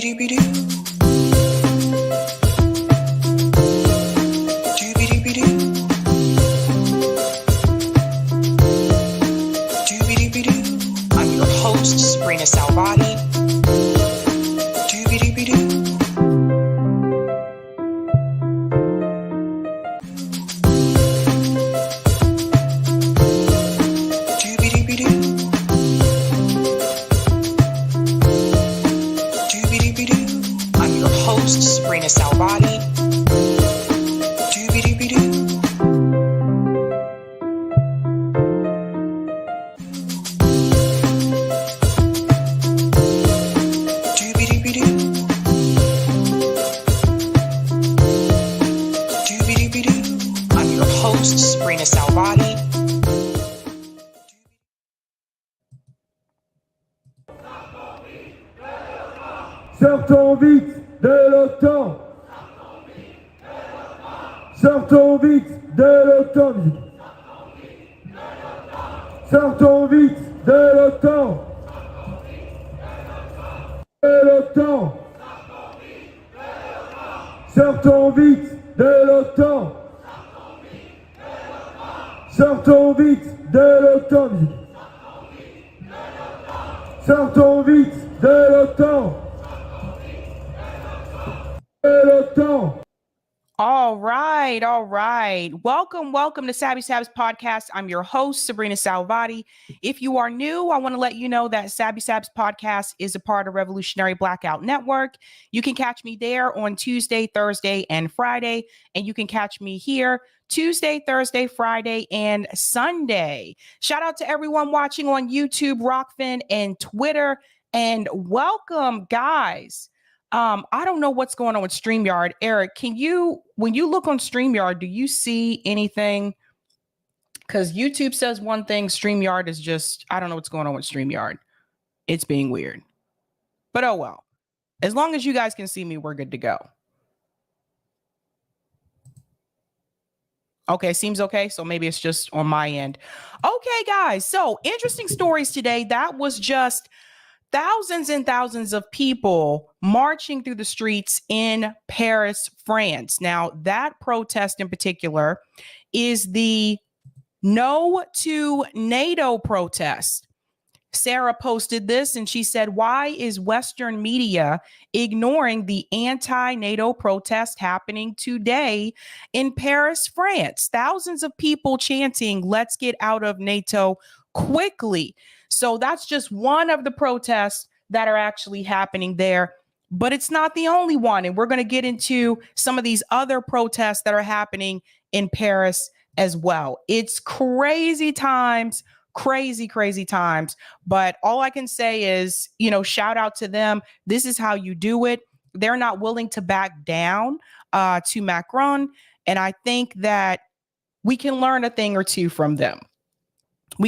I'm your host, sabrinasalvati. I'm your host, sabrinasalvati. I'm your host, sabrinasalvati. Sortons vite de l'OTAN. Sortons vite de l'OTAN. Sortons vite de l'OTAN. De l'OTAN. Sortons vite de l'OTAN. Sortons vite de l'OTAN. Sortons vite de l'OTAN. De l'OTAN. All right. Welcome to Sabby's podcast. I'm your host, Sabrina Salvati. If you are new, I want to let you know that Sabby's podcast is a part of Revolutionary Blackout Network. You can catch me there on Tuesday, Thursday, and Friday, and you can catch me here Tuesday, Thursday, Friday, and Sunday. Shout out to everyone watching on YouTube, Rockfin, and Twitter, and welcome, guys. I don't know what's going on with StreamYard. Eric, when you look on StreamYard, do you see anything? Because YouTube says one thing, StreamYard is just, I don't know what's going on with StreamYard. It's being weird. But oh well. As long as you guys can see me, we're good to go. Okay, seems okay. So maybe it's just on my end. Okay, guys. So interesting stories today. That was just thousands and thousands of people marching through the streets in Paris, France. Now, that protest in particular is the No to NATO protest. Sarah posted this and she said, "Why is Western media ignoring the anti-NATO protest happening today in Paris, France? Thousands of people chanting, 'Let's get out of NATO quickly.'" So that's just one of the protests that are actually happening there, but it's not the only one. And we're going to get into some of these other protests that are happening in Paris as well. It's crazy times. But all I can say is, shout out to them. This is how you do it. They're not willing to back down to Macron. And I think that we can learn a thing or two from them. I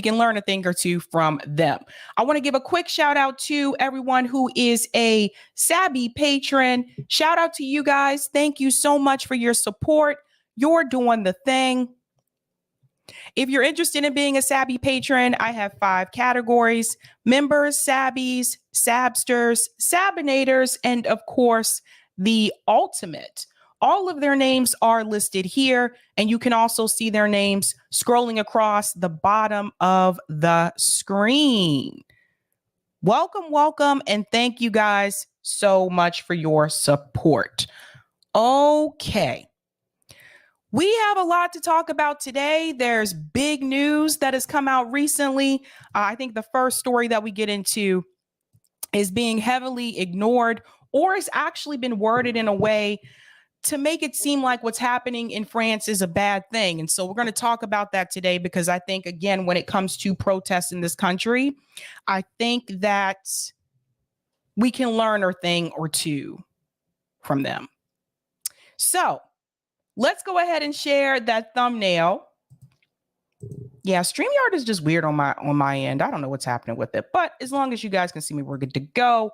want to give a quick shout out to everyone who is a Sabby patron. Shout out to you guys. Thank you so much for your support. You're doing the thing. If you're interested in being a Sabby patron, I have 5 categories: members, Sabbies, Sabsters, Sabinators, and of course, the ultimate. All of their names are listed here, and you can also see their names scrolling across the bottom of the screen. Welcome, and thank you guys so much for your support. Okay. We have a lot to talk about today. There's big news that has come out recently. I think the first story that we get into is being heavily ignored, or has actually been worded in a way to make it seem like what's happening in France is a bad thing. And so we're going to talk about that today, because I think, again, when it comes to protests in this country, I think that we can learn a thing or two from them. So let's go ahead and share that thumbnail. Yeah, StreamYard is just weird on my end. I don't know what's happening with it, but as long as you guys can see me, we're good to go.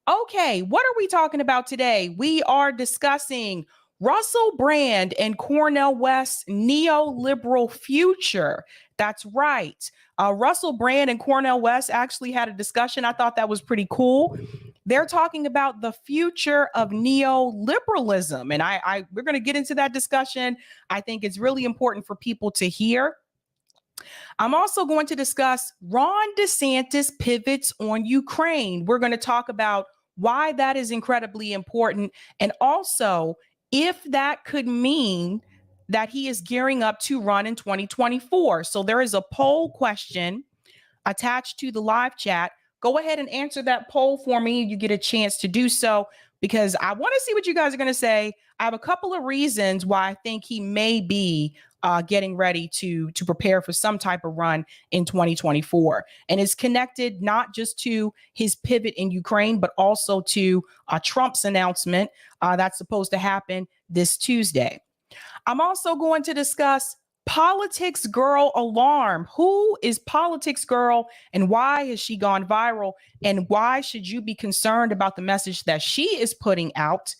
Okay, what are we talking about today? We are discussing Russell Brand and Cornel West's neoliberal future. That's right. Russell Brand and Cornel West actually had a discussion. I thought that was pretty cool. They're talking about the future of neoliberalism. And we're going to get into that discussion. I think it's really important for people to hear. I'm also going to discuss Ron DeSantis pivots on Ukraine. We're going to talk about why that is incredibly important, and also if that could mean that he is gearing up to run in 2024. So there is a poll question attached to the live chat. Go ahead and answer that poll for me. You get a chance to do so because I want to see what you guys are going to say. I have a couple of reasons why I think he may be getting ready to prepare for some type of run in 2024. And it's connected not just to his pivot in Ukraine, but also to Trump's announcement that's supposed to happen this Tuesday. I'm also going to discuss Politics Girl alarm. Who is Politics Girl and why has she gone viral? And why should you be concerned about the message that she is putting out?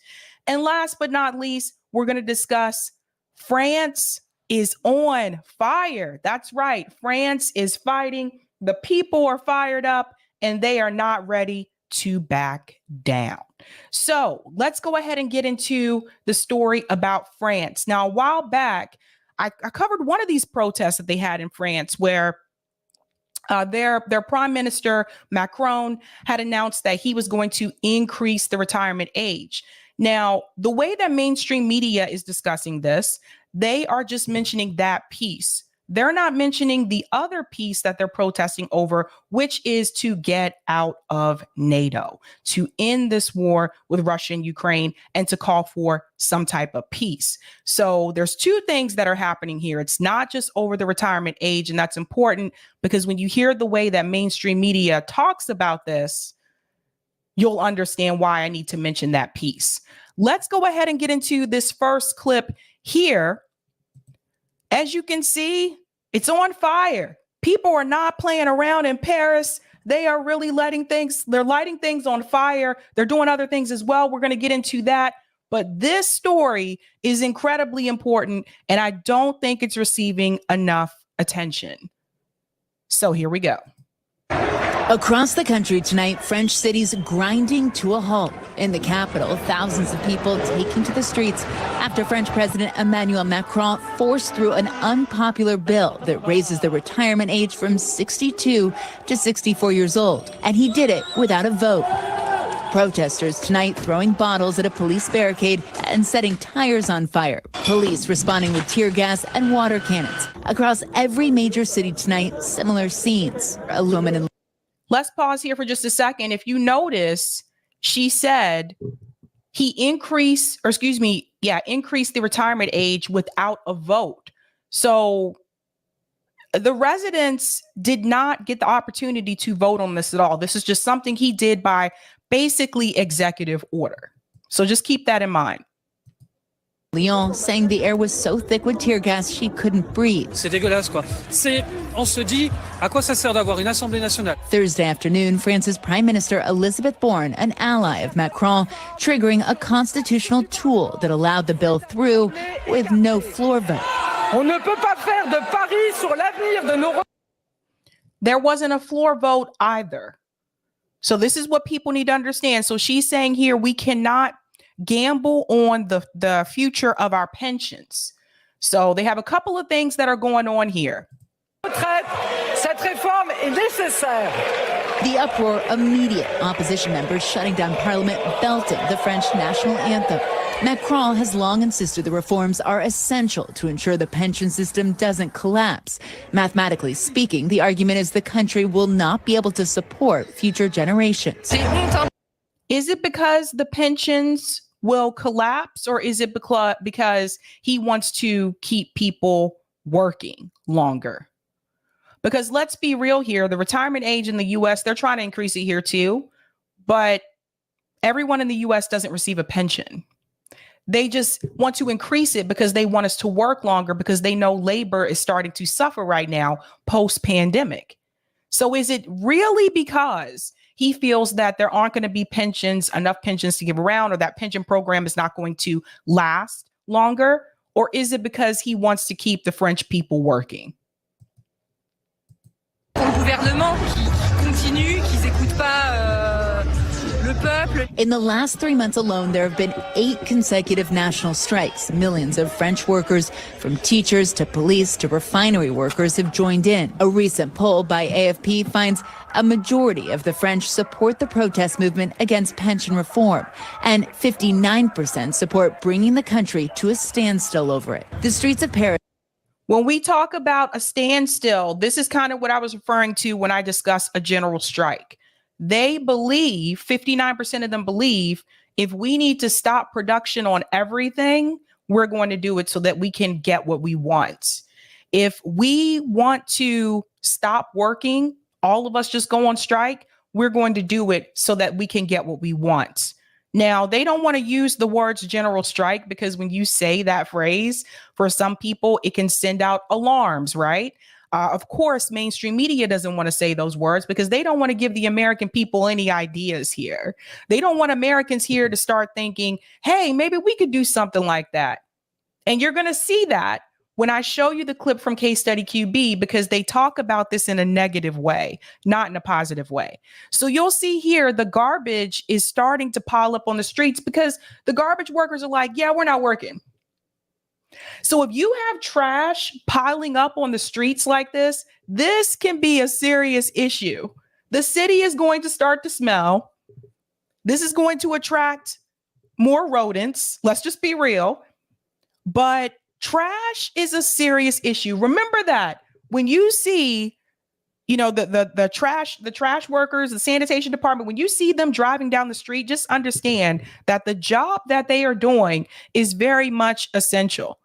And last but not least, we're going to discuss France is on fire. That's right. France is fighting. The people are fired up and they are not ready to back down. So let's go ahead and get into the story about France. Now, a while back, I covered one of these protests that they had in France where their prime minister, Macron, had announced that he was going to increase the retirement age. Now, the way that mainstream media is discussing this, they are just mentioning that piece. They're not mentioning the other piece that they're protesting over, which is to get out of NATO, to end this war with Russia and Ukraine, and to call for some type of peace. So there's two things that are happening here. It's not just over the retirement age, and that's important because when you hear the way that mainstream media talks about this, you'll understand why I need to mention that piece. Let's go ahead and get into this first clip here. As you can see, it's on fire. People are not playing around in Paris. They are really lighting things on fire. They're doing other things as well. We're going to get into that. But this story is incredibly important, and I don't think it's receiving enough attention. So here we go. Across the country tonight, French cities grinding to a halt. In the capital, thousands of people taking to the streets after French President Emmanuel Macron forced through an unpopular bill that raises the retirement age from 62 to 64 years old. And he did it without a vote. Protesters tonight throwing bottles at a police barricade and setting tires on fire. Police responding with tear gas and water cannons. Across every major city tonight, similar scenes. Aluminum. Let's pause here for just a second. If you notice, she said he increased the retirement age without a vote. So the residents did not get the opportunity to vote on this at all. This is just something he did by basically executive order. So just keep that in mind. Lyon saying the air was so thick with tear gas she couldn't breathe. C'est dégueulasse quoi. On se dit à quoi ça sert d'avoir une assemblée nationale. Thursday afternoon, France's Prime Minister Elizabeth Borne, an ally of Macron, triggering a constitutional tool that allowed the bill through with no floor vote. On ne peut pas faire de paris sur l'avenir de nos. There wasn't a floor vote either. So this is what people need to understand. So she's saying here we cannot gamble on the future of our pensions. So they have a couple of things that are going on here. Cette réforme est nécessaire. The uproar, immediate opposition members shutting down parliament, belting the French national anthem. Macron has long insisted the reforms are essential to ensure the pension system doesn't collapse. Mathematically speaking, the argument is the country will not be able to support future generations. Is it because the pensions will collapse, or is it because he wants to keep people working longer? Because let's be real here, the retirement age in the US, they're trying to increase it here too, but everyone in the US doesn't receive a pension. They just want to increase it because they want us to work longer because they know labor is starting to suffer right now post-pandemic. So is it really because he feels that there aren't going to be enough pensions to give around, or that pension program is not going to last longer? Or is it because he wants to keep the French people working? Au gouvernement qui continue, qui n'écoute pas le peuple. In the last 3 months alone, there have been 8 consecutive national strikes. Millions of French workers, from teachers to police to refinery workers, have joined in. A recent poll by AFP finds a majority of the French support the protest movement against pension reform, and 59% support bringing the country to a standstill over it. The streets of Paris. When we talk about a standstill, this is kind of what I was referring to when I discussed a general strike. They believe, 59% of them believe, if we need to stop production on everything, we're going to do it so that we can get what we want. If we want to stop working, all of us just go on strike, we're going to do it so that we can get what we want. Now, they don't want to use the words general strike because when you say that phrase, for some people, it can send out alarms, right? Of course, mainstream media doesn't want to say those words because they don't want to give the American people any ideas here. They don't want Americans here to start thinking, hey, maybe we could do something like that. And you're going to see that when I show you the clip from Case Study QB, because they talk about this in a negative way, not in a positive way. So you'll see here the garbage is starting to pile up on the streets because the garbage workers are like, yeah, we're not working. So if you have trash piling up on the streets like this, this can be a serious issue. The city is going to start to smell. This is going to attract more rodents. Let's just be real. But trash is a serious issue. Remember that when you see, the trash workers, the sanitation department, when you see them driving down the street, just understand that the job that they are doing is very much essential.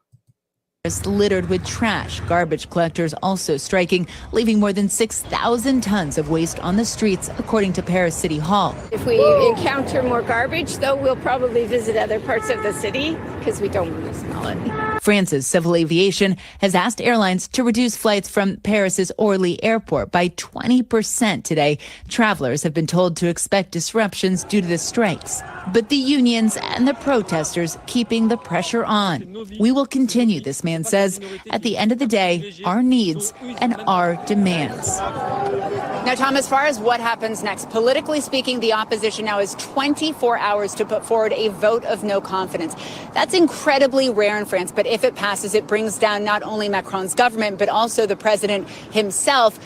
Littered with trash, garbage collectors also striking, leaving more than 6,000 tons of waste on the streets, according to Paris City Hall. If we encounter more garbage, though, we'll probably visit other parts of the city because we don't want to smell it. France's civil aviation has asked airlines to reduce flights from Paris's Orly airport by 20% today. Travelers have been told to expect disruptions due to the strikes, but the unions and the protesters keeping the pressure on. We will continue, this man says. At the end of the day, our needs and our demands. Now, Tom, as far as what happens next, politically speaking, the opposition now has 24 hours to put forward a vote of no confidence. That's incredibly rare in France, but if it passes, it brings down not only Macron's government, but also the president himself.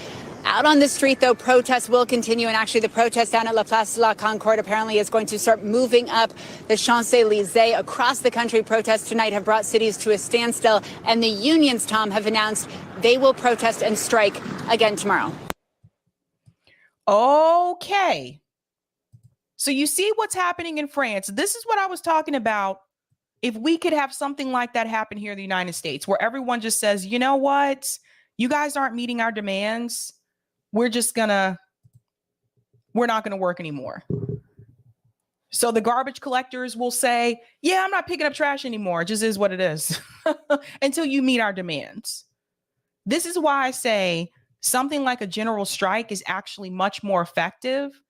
Out on the street, though, protests will continue. And actually, the protest down at La Place de la Concorde apparently is going to start moving up the Champs-Élysées. Across the country, protests tonight have brought cities to a standstill. And the unions, Tom, have announced they will protest and strike again tomorrow. Okay. So you see what's happening in France. This is what I was talking about. If we could have something like that happen here in the United States, where everyone just says, you know what? You guys aren't meeting our demands. We're not going to work anymore. So the garbage collectors will say, yeah, I'm not picking up trash anymore. It just is what it is until you meet our demands. This is why I say something like a general strike is actually much more effective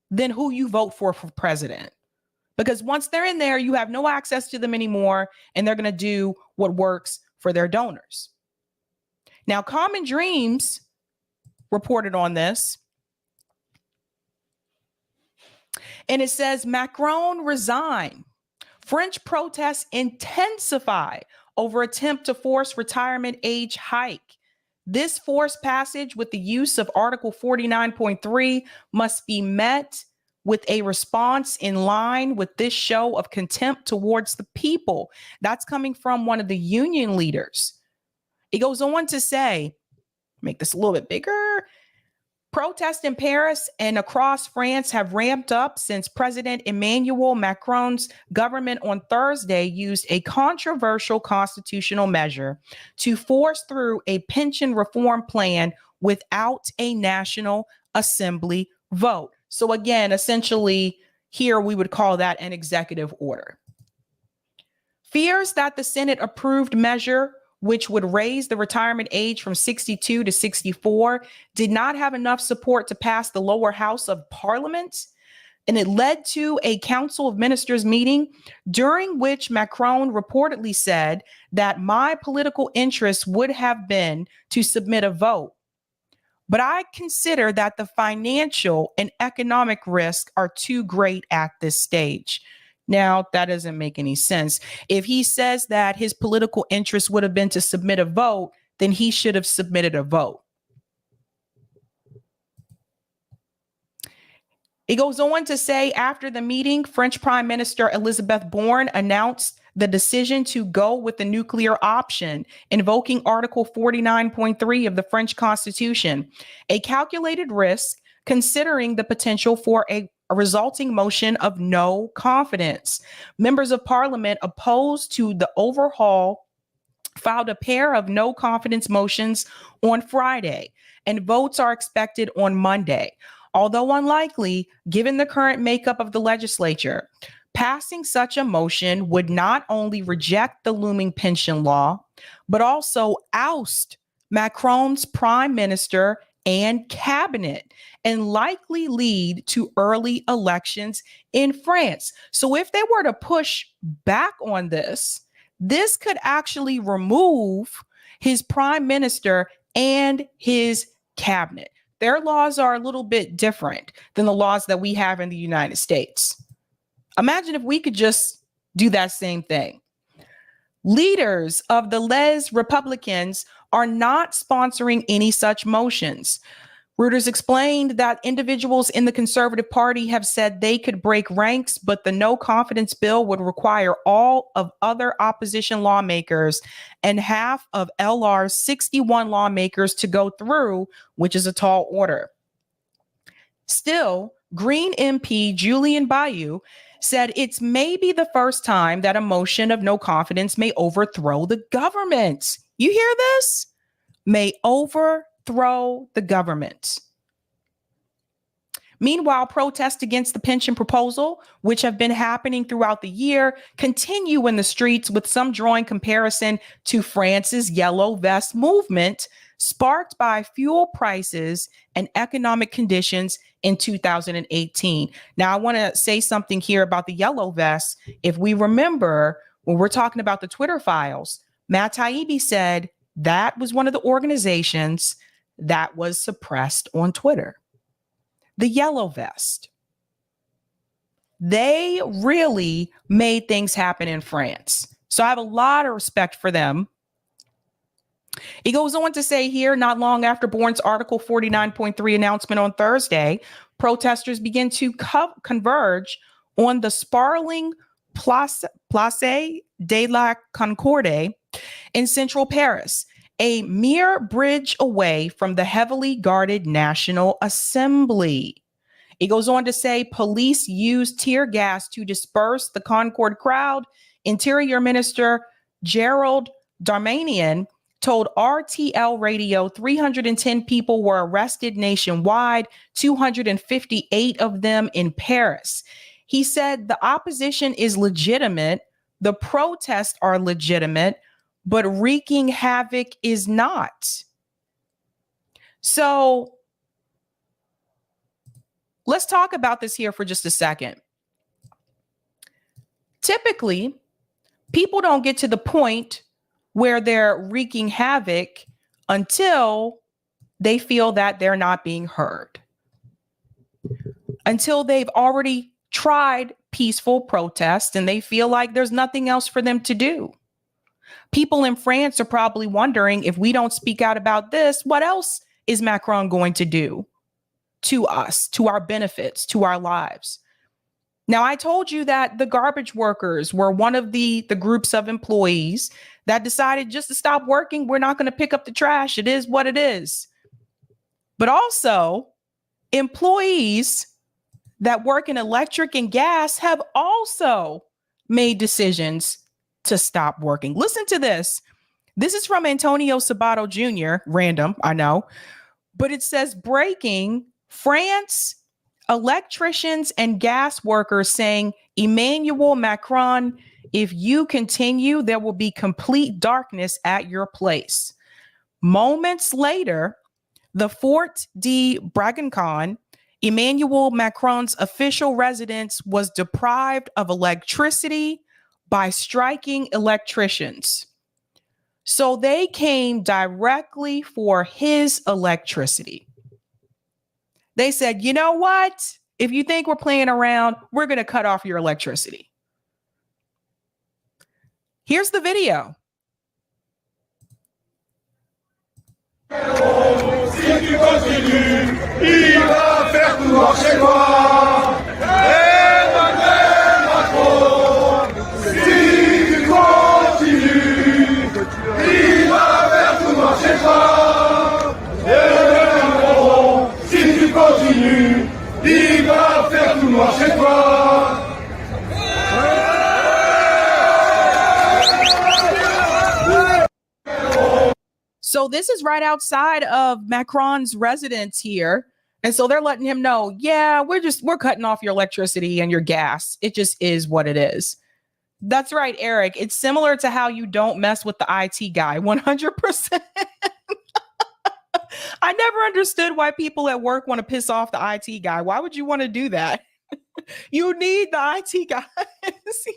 than who you vote for president. Because once they're in there, you have no access to them anymore, and they're going to do what works for their donors. Now, Common Dreams reported on this. And it says, Macron resign. French protests intensify over attempt to force retirement age hike. This forced passage with the use of Article 49.3 must be met with a response in line with this show of contempt towards the people. That's coming from one of the union leaders. It goes on to say, make this a little bit bigger. Protests in Paris and across France have ramped up since President Emmanuel Macron's government on Thursday used a controversial constitutional measure to force through a pension reform plan without a National Assembly vote. So again, essentially, here we would call that an executive order. Fears that the Senate approved measure, which would raise the retirement age from 62 to 64, did not have enough support to pass the lower house of parliament. and it led to a Council of Ministers meeting during which Macron reportedly said that my political interest would have been to submit a vote. But I consider that the financial and economic risk are too great at this stage. Now, that doesn't make any sense. If he says that his political interest would have been to submit a vote, then he should have submitted a vote. It goes on to say, after the meeting, French Prime Minister Elisabeth Borne announced the decision to go with the nuclear option, invoking Article 49.3 of the French Constitution, a calculated risk considering the potential for a resulting motion of no confidence. Members of Parliament opposed to the overhaul filed a pair of no confidence motions on Friday, and votes are expected on Monday. Although unlikely, given the current makeup of the legislature, passing such a motion would not only reject the looming pension law, but also oust Macron's prime minister and cabinet and likely lead to early elections in France. So if they were to push back on this, this could actually remove his prime minister and his cabinet. Their laws are a little bit different than the laws that we have in the United States. Imagine if we could just do that same thing. Leaders of the Les Republicans are not sponsoring any such motions. Reuters explained that individuals in the Conservative Party have said they could break ranks, but the no confidence bill would require all of other opposition lawmakers and half of LR's 61 lawmakers to go through, which is a tall order. Still, Green MP Julian Bayou said it's maybe the first time that a motion of no confidence may overthrow the government. You hear this? May overthrow the government. Meanwhile, protests against the pension proposal, which have been happening throughout the year, continue in the streets, with some drawing comparison to France's Yellow Vest movement, sparked by fuel prices and economic conditions in 2018. Now, I want to say something here about the Yellow Vests. If we remember, when we're talking about the Twitter files, Matt Taibbi said that was one of the organizations that was suppressed on Twitter. The Yellow Vest. They really made things happen in France. So I have a lot of respect for them. He goes on to say here, not long after Borne's Article 49.3 announcement on Thursday, protesters begin to converge on the sprawling Place de la Concorde in central Paris, a mere bridge away from the heavily guarded National Assembly. It goes on to say police used tear gas to disperse the Concorde crowd. Interior Minister Gerald Darmanin told RTL Radio 310 people were arrested nationwide, 258 of them in Paris. He said the opposition is legitimate, the protests are legitimate, but wreaking havoc is not. So let's talk about this here for just a second. Typically, people don't get to the point where they're wreaking havoc until they feel that they're not being heard, until they've already tried peaceful protest and they feel like there's nothing else for them to do. People in France are probably wondering, if we don't speak out about this, what else is Macron going to do to us, to our benefits, to our lives? Now, I told you that the garbage workers were one of the groups of employees that decided just to stop working. We're not going to pick up the trash. It is what it is. But also, employees that work in electric and gas have also made decisions to stop working. Listen to this. This is from Antonio Sabato Jr., random, I know, but it says, breaking: France electricians and gas workers saying, Emmanuel Macron, if you continue, there will be complete darkness at your place. Moments later, the Fort de Bragançon Emmanuel Macron's official residence was deprived of electricity by striking electricians. So they came directly for his electricity. They said, you know what? If you think we're playing around, we're going to cut off your electricity. Here's the video. Si tu continues, il va faire tout noir chez toi. Emmanuel Macron, si tu continues, il va faire tout noir chez toi. Emmanuel Macron, si tu continues, il va faire tout noir chez toi. So this is right outside of Macron's residence here. And so they're letting him know, yeah, we're cutting off your electricity and your gas. It just is what it is. That's right, Eric. It's similar to how you don't mess with the IT guy. 100%. I never understood why people at work want to piss off the IT guy. Why would you want to do that? You need the IT guys.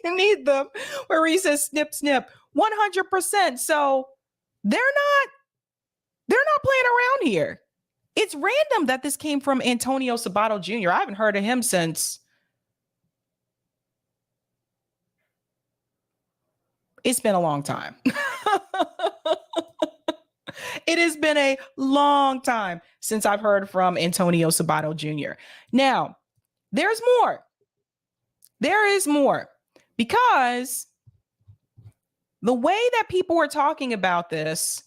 You need them. Where he says snip, snip. 100%. So they're not playing around here. It's random that this came from Antonio Sabato Jr. I haven't heard of him since. It's been a long time. It has been a long time since I've heard from Antonio Sabato Jr. Now, there's more. There is more, because the way that people were talking about this,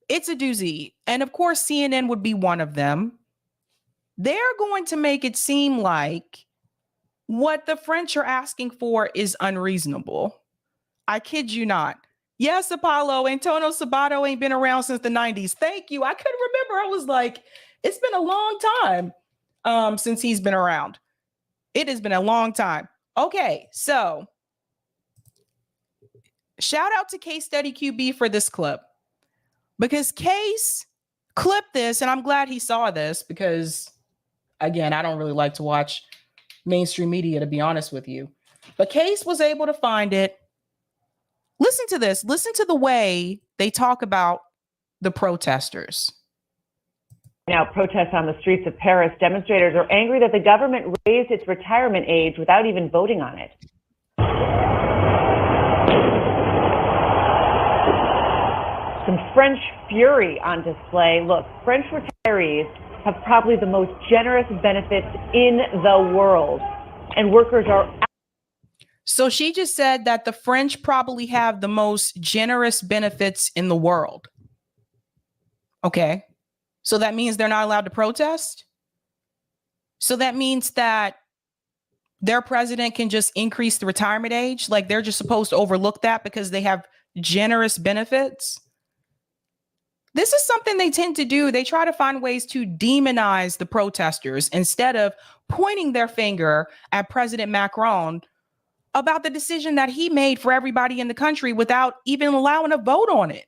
it's a doozy. And of course, CNN would be one of them. They're going to make it seem like what the French are asking for is unreasonable. I kid you not. Yes, Apollo, Antonio Sabato ain't been around since the 90s. Thank you. I couldn't remember. I was like, it's been a long time since he's been around. It has been a long time. Okay, so shout out to Case Study QB for this clip. Because Case clipped this, and I'm glad he saw this because, again, I don't really like to watch mainstream media, to be honest with you. But Case was able to find it. Listen to this. Listen to the way they talk about the protesters. Now, protests on the streets of Paris. Demonstrators are angry that the government raised its retirement age without even voting on it. Some French fury on display. Look, French retirees have probably the most generous benefits in the world, and workers are. So she just said that the French probably have the most generous benefits in the world. Okay. So that means they're not allowed to protest? So that means that their president can just increase the retirement age? Like they're just supposed to overlook that because they have generous benefits? This is something they tend to do. They try to find ways to demonize the protesters instead of pointing their finger at President Macron about the decision that he made for everybody in the country without even allowing a vote on it.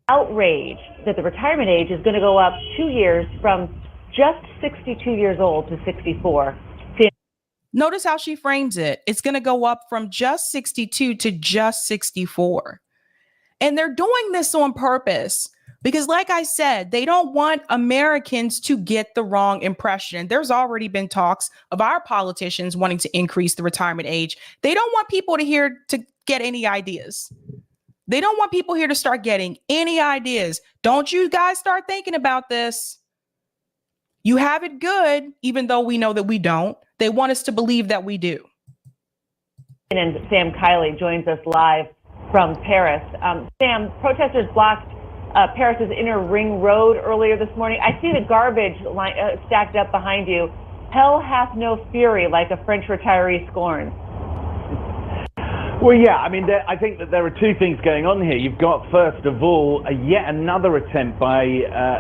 Outrage that the retirement age is going to go up 2 years from just 62 years old to 64. Notice how she frames it. It's going to go up from just 62 to just 64. And they're doing this on purpose because, like I said, they don't want Americans to get the wrong impression. There's already been talks of our politicians wanting to increase the retirement age. They don't want people to get any ideas. They don't want people here to start getting any ideas. Don't you guys start thinking about this. You have it good, even though we know that we don't. They want us to believe that we do. And Sam Kiley joins us live from Paris. Sam, protesters blocked Paris's inner ring road earlier this morning. I see the garbage line, stacked up behind you. Hell hath no fury like a French retiree scorns. Well, yeah, I mean, I think that there are two things going on here. You've got, first of all, yet another attempt by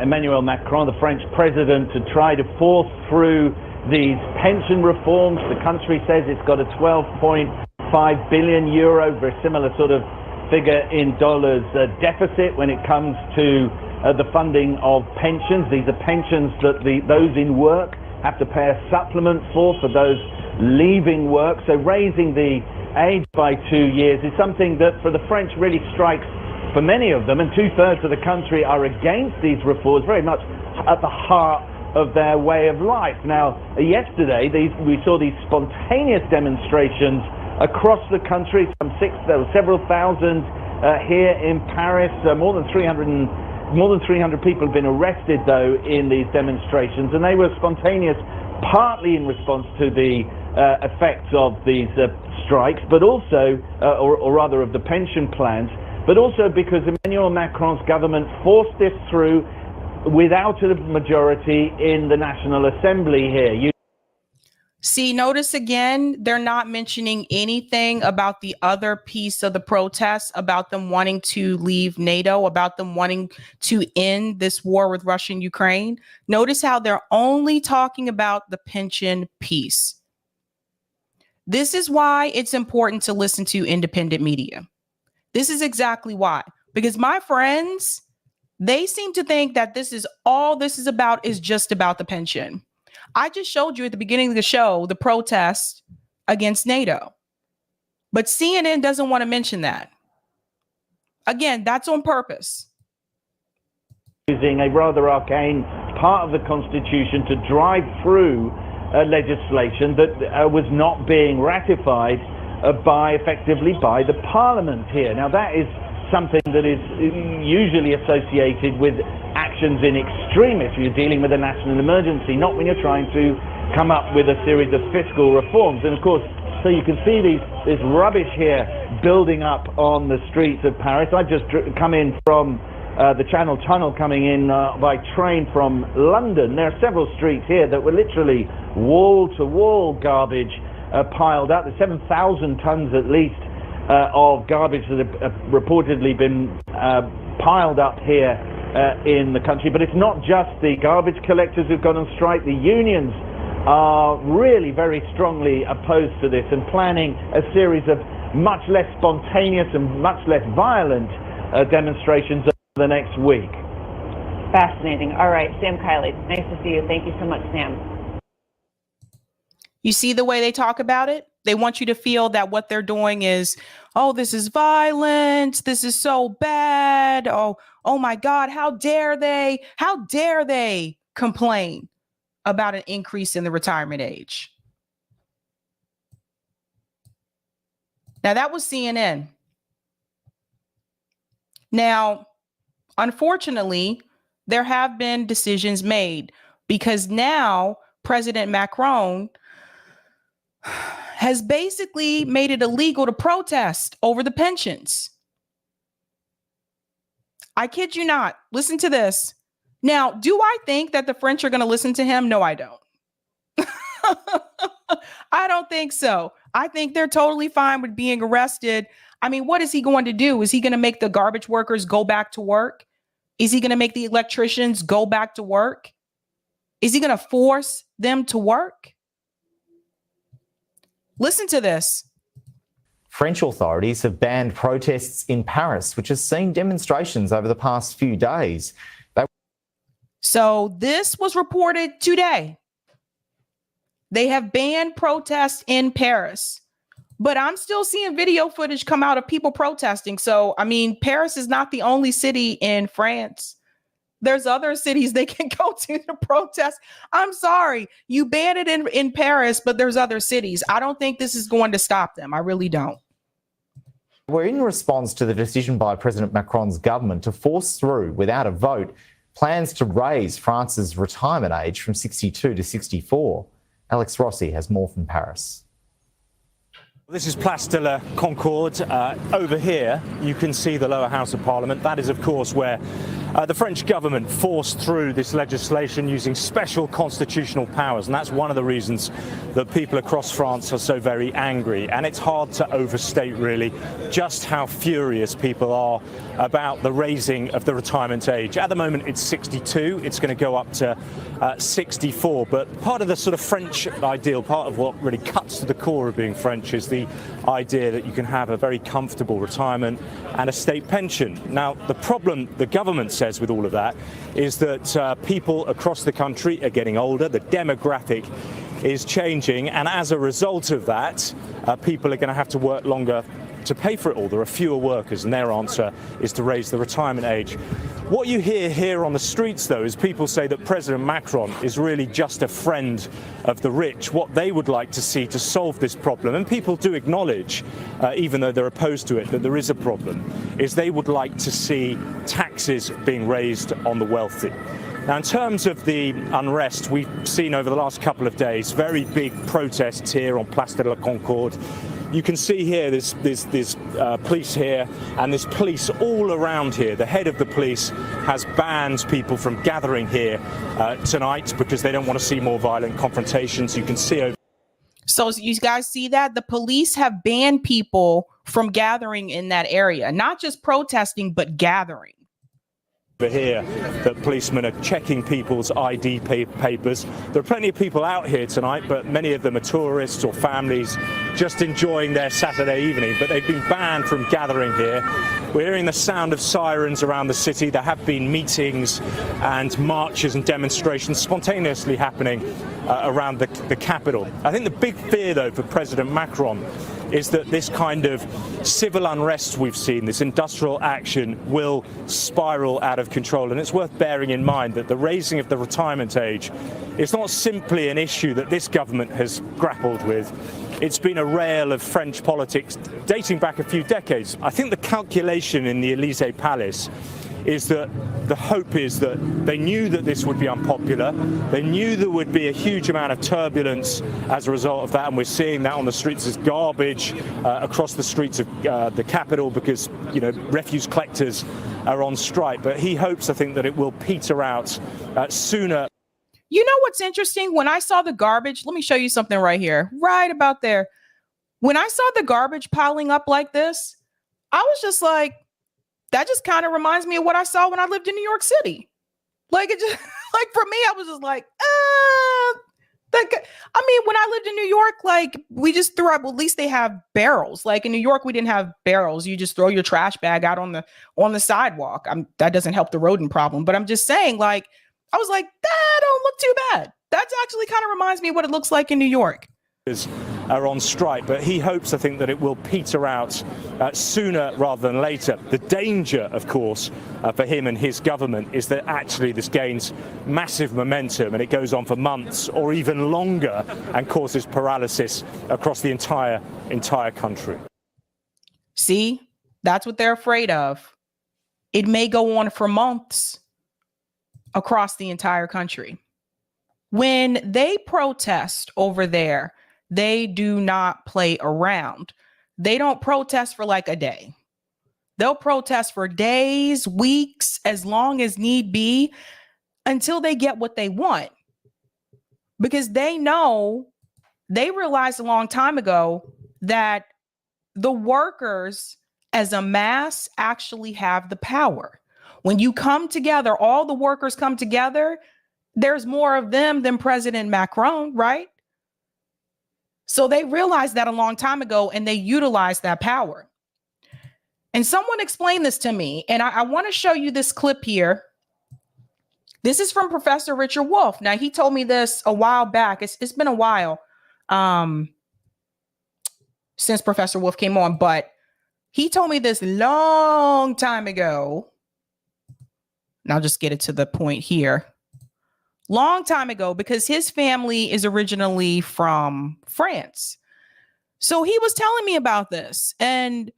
Emmanuel Macron, the French president, to try to force through these pension reforms. The country says it's got a 12.5 billion euro, very similar sort of figure in dollars deficit when it comes to the funding of pensions. These are pensions that those in work have to pay a supplement for those leaving work. So raising the age by 2 years is something that for the French really strikes for many of them, and 2/3 of the country are against these reforms, very much at the heart of their way of life. Now, yesterday we saw these spontaneous demonstrations across the country. There were several thousand here in Paris. More than 300 people have been arrested, though, in these demonstrations, and they were spontaneous, partly in response to the effects of these strikes, but also, or rather of the pension plans, but also because Emmanuel Macron's government forced this through without a majority in the National Assembly here. See, notice again, they're not mentioning anything about the other piece of the protests, about them wanting to leave NATO, about them wanting to end this war with Russia and Ukraine. Notice how they're only talking about the pension piece. This is why it's important to listen to independent media. This is exactly why, because my friends, they seem to think that this is all this is about, is just about the pension. I just showed you at the beginning of the show the protest against NATO, but CNN doesn't want to mention that. Again, that's on purpose. Using a rather arcane part of the Constitution to drive through legislation that was not being ratified effectively by the Parliament here. Now, that is something that is usually associated with actions in extremis. You're dealing with a national emergency, not when you're trying to come up with a series of fiscal reforms. And of course, so you can see this rubbish here building up on the streets of Paris. I've just come in from the Channel Tunnel, coming in by train from London. There are several streets here that were literally wall-to-wall garbage piled up. There's 7,000 tons at least of garbage that have reportedly been piled up here in the country. But it's not just the garbage collectors who've gone on strike. The unions are really very strongly opposed to this and planning a series of much less spontaneous and much less violent demonstrations over the next week. Fascinating. All right, Sam Kiley, nice to see you. Thank you so much, Sam. You see the way they talk about it? They want you to feel that what they're doing is, oh, this is violent. This is so bad. Oh my God, how dare they? How dare they complain about an increase in the retirement age? Now, that was CNN. Now, unfortunately, there have been decisions made because now President Macron has basically made it illegal to protest over the pensions. I kid you not. Listen to this. Now, do I think that the French are going to listen to him? No, I don't. I don't think so. I think they're totally fine with being arrested. I mean, what is he going to do? Is he going to make the garbage workers go back to work? Is he going to make the electricians go back to work? Is he going to force them to work? Listen to this. French authorities have banned protests in Paris, which has seen demonstrations over the past few days. So this was reported today. They have banned protests in Paris, but I'm still seeing video footage come out of people protesting. So, I mean, Paris is not the only city in France. There's other cities they can go to protest. I'm sorry, you ban it in Paris, but there's other cities. I don't think this is going to stop them. I really don't. We're in response to the decision by President Macron's government to force through, without a vote, plans to raise France's retirement age from 62 to 64. Alex Rossi has more from Paris. This is Place de la Concorde. Over here, you can see the lower house of Parliament. That is, of course, where the French government forced through this legislation using special constitutional powers. And that's one of the reasons that people across France are so very angry. And it's hard to overstate, really, just how furious people are about the raising of the retirement age. At the moment, it's 62. It's going to go up to 64. But part of the sort of French ideal, part of what really cuts to the core of being French, is the idea that you can have a very comfortable retirement and a state pension. Now, the problem the government says with all of that is that people across the country are getting older, the demographic is changing, and as a result of that, people are going to have to work longer to pay for it all. There are fewer workers, and their answer is to raise the retirement age. What you hear here on the streets, though, is people say that President Macron is really just a friend of the rich. What they would like to see to solve this problem, and people do acknowledge, even though they're opposed to it, that there is a problem, is they would like to see taxes being raised on the wealthy. Now, in terms of the unrest, we've seen over the last couple of days very big protests here on Place de la Concorde. You can see here there's police here, and there's police all around here. The head of the police has banned people from gathering here tonight because they don't want to see more violent confrontations. You can see over. So you guys see that? The police have banned people from gathering in that area, not just protesting, but gathering. Here that policemen are checking people's ID papers. There are plenty of people out here tonight, but many of them are tourists or families just enjoying their Saturday evening, but they've been banned from gathering here. We're hearing the sound of sirens around the city. There have been meetings and marches and demonstrations spontaneously happening around the capital. I think the big fear, though, for President Macron is that this kind of civil unrest we've seen, this industrial action, will spiral out of control. And it's worth bearing in mind that the raising of the retirement age is not simply an issue that this government has grappled with. It's been a rail of French politics dating back a few decades. I think the calculation in the Élysée Palace is that the hope is that they knew that this would be unpopular. They knew there would be a huge amount of turbulence as a result of that, and we're seeing that on the streets as garbage across the streets of the capital because, you know, refuse collectors are on strike. But he hopes, I think, that it will peter out sooner. You know what's interesting? When I saw the garbage, let me show you something right here, right about there. When I saw the garbage piling up like this, I was just like, that just kind of reminds me of what I saw when I lived in New York City. Like, it just, like, for me, I was just like, when I lived in New York, like, we just threw out, well, at least they have barrels. Like in New York, we didn't have barrels. You just throw your trash bag out on the sidewalk. That doesn't help the rodent problem. But I'm just saying, like, I was like, that don't look too bad. That's actually kind of reminds me of what it looks like in New York. Are on strike, but he hopes, I think, that it will peter out sooner rather than later. The danger, of course, for him and his government is that actually this gains massive momentum and it goes on for months or even longer and causes paralysis across the entire country. See, that's what they're afraid of. It may go on for months across the entire country. When they protest over there, they do not play around. They don't protest for like a day. They'll protest for days, weeks, as long as need be, until they get what they want. Because they realized a long time ago that the workers as a mass actually have the power. When you come together, all the workers come together, there's more of them than President Macron, right? So they realized that a long time ago and they utilized that power. And someone explained this to me, and I want to show you this clip here. This is from Professor Richard Wolff. Now, he told me this a while back. It's been a while since Professor Wolff came on, but he told me this long time ago. And I'll just get it to the point here. Long time ago, because his family is originally from France. So he was telling me about this, and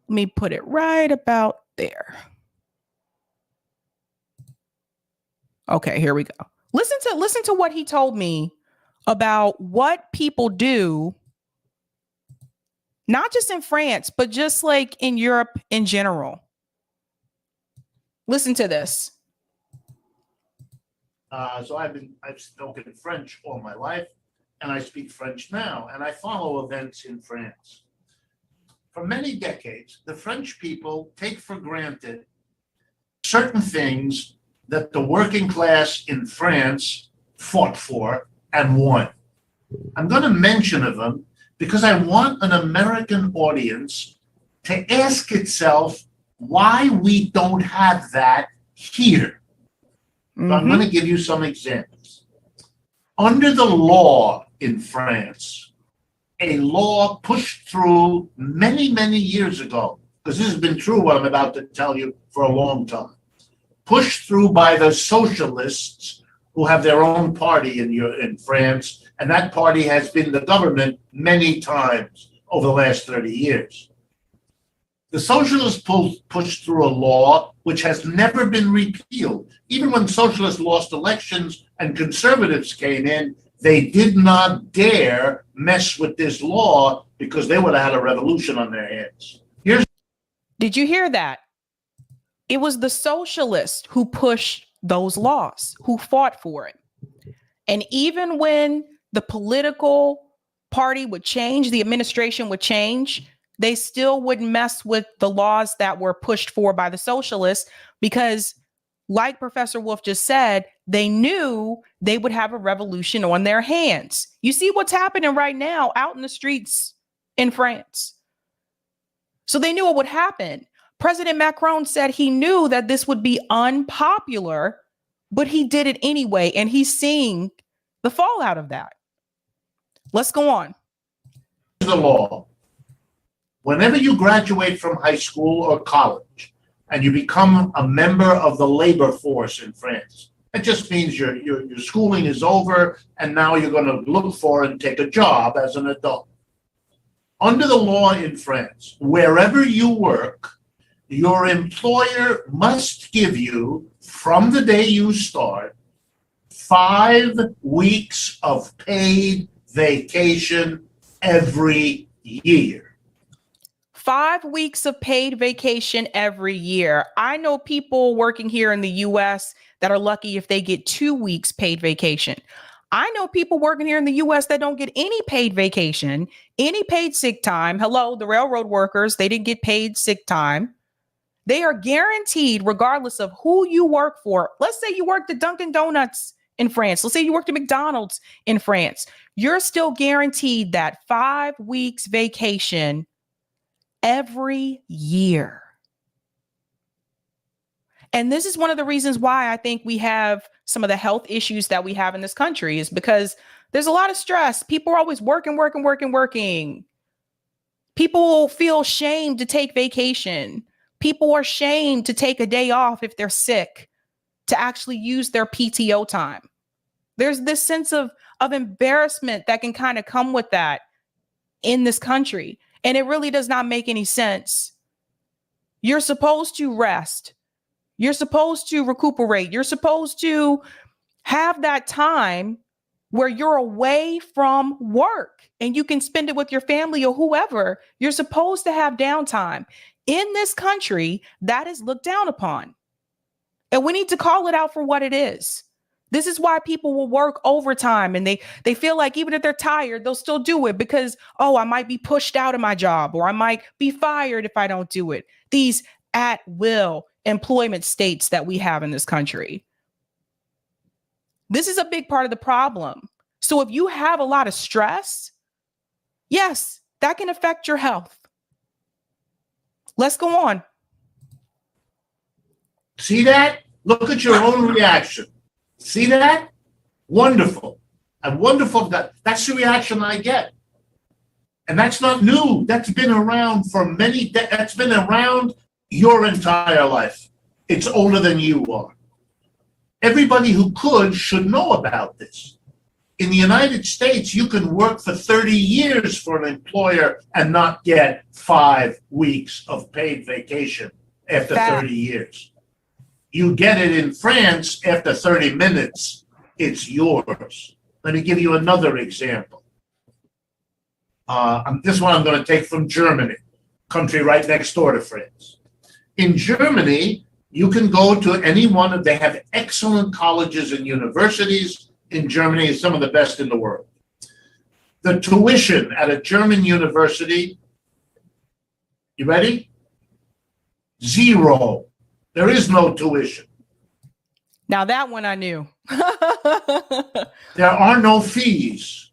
let me put it right about there. Okay, here we go. Listen to what he told me about what people do, not just in France, but just like in Europe in general. Listen to this. So I've spoken French all my life, and I speak French now, and I follow events in France. For many decades, the French people take for granted certain things that the working class in France fought for and won. I'm going to mention them because I want an American audience to ask itself why we don't have that here. So I'm going to give you some examples. Under the law in France, a law pushed through many, many years ago, because this has been true what I'm about to tell you for a long time, pushed through by the socialists who have their own party in France, and that party has been the government many times over the last 30 years. The socialists pushed through a law which has never been repealed. Even when socialists lost elections and conservatives came in, they did not dare mess with this law because they would have had a revolution on their hands. Did you hear that? It was the socialists who pushed those laws, who fought for it. And even when the political party would change, the administration would change, they still wouldn't mess with the laws that were pushed for by the socialists because, like Professor Wolf just said, they knew they would have a revolution on their hands. You see what's happening right now out in the streets in France. So they knew it would happen. President Macron said he knew that this would be unpopular, but he did it anyway, and he's seeing the fallout of that. Let's go on. The law. Whenever you graduate from high school or college and you become a member of the labor force in France, it just means your schooling is over and now you're going to look for and take a job as an adult. Under the law in France, wherever you work, your employer must give you, from the day you start, 5 weeks of paid vacation every year. 5 weeks of paid vacation every year. I know people working here in the US that are lucky if they get 2 weeks paid vacation. I know people working here in the US that don't get any paid vacation, any paid sick time. Hello, the railroad workers, they didn't get paid sick time. They are guaranteed, regardless of who you work for. Let's say you worked at Dunkin' Donuts in France. Let's say you worked at McDonald's in France. You're still guaranteed that 5 weeks vacation every year. And this is one of the reasons why I think we have some of the health issues that we have in this country, is because there's a lot of stress. People are always working. People feel shamed to take vacation. People are shamed to take a day off if they're sick, to actually use their PTO time. There's this sense of embarrassment that can kind of come with that in this country. And it really does not make any sense. You're supposed to rest. You're supposed to recuperate. You're supposed to have that time where you're away from work and you can spend it with your family or whoever. You're supposed to have downtime. In this country, that is looked down upon. And we need to call it out for what it is. This is why people will work overtime and they feel like even if they're tired, they'll still do it because, oh, I might be pushed out of my job or I might be fired if I don't do it. These at-will employment states that we have in this country. This is a big part of the problem. So if you have a lot of stress, yes, that can affect your health. Let's go on. See that? Look at your own reaction. See that? Wonderful. And wonderful. That's the reaction I get. And that's not new. That's been around for many that's been around your entire life. It's older than you are. Everybody who could should know about this. In the United States, you can work for 30 years for an employer and not get 5 weeks of paid vacation after 30 years. You get it in France after 30 minutes, it's yours. Let me give you another example. This one I'm going to take from Germany, country right next door to France. In Germany, you can go to any one of, they have excellent colleges and universities in Germany, some of the best in the world. The tuition at a German university, you ready? 0. There is no tuition. Now that one I knew. There are no fees.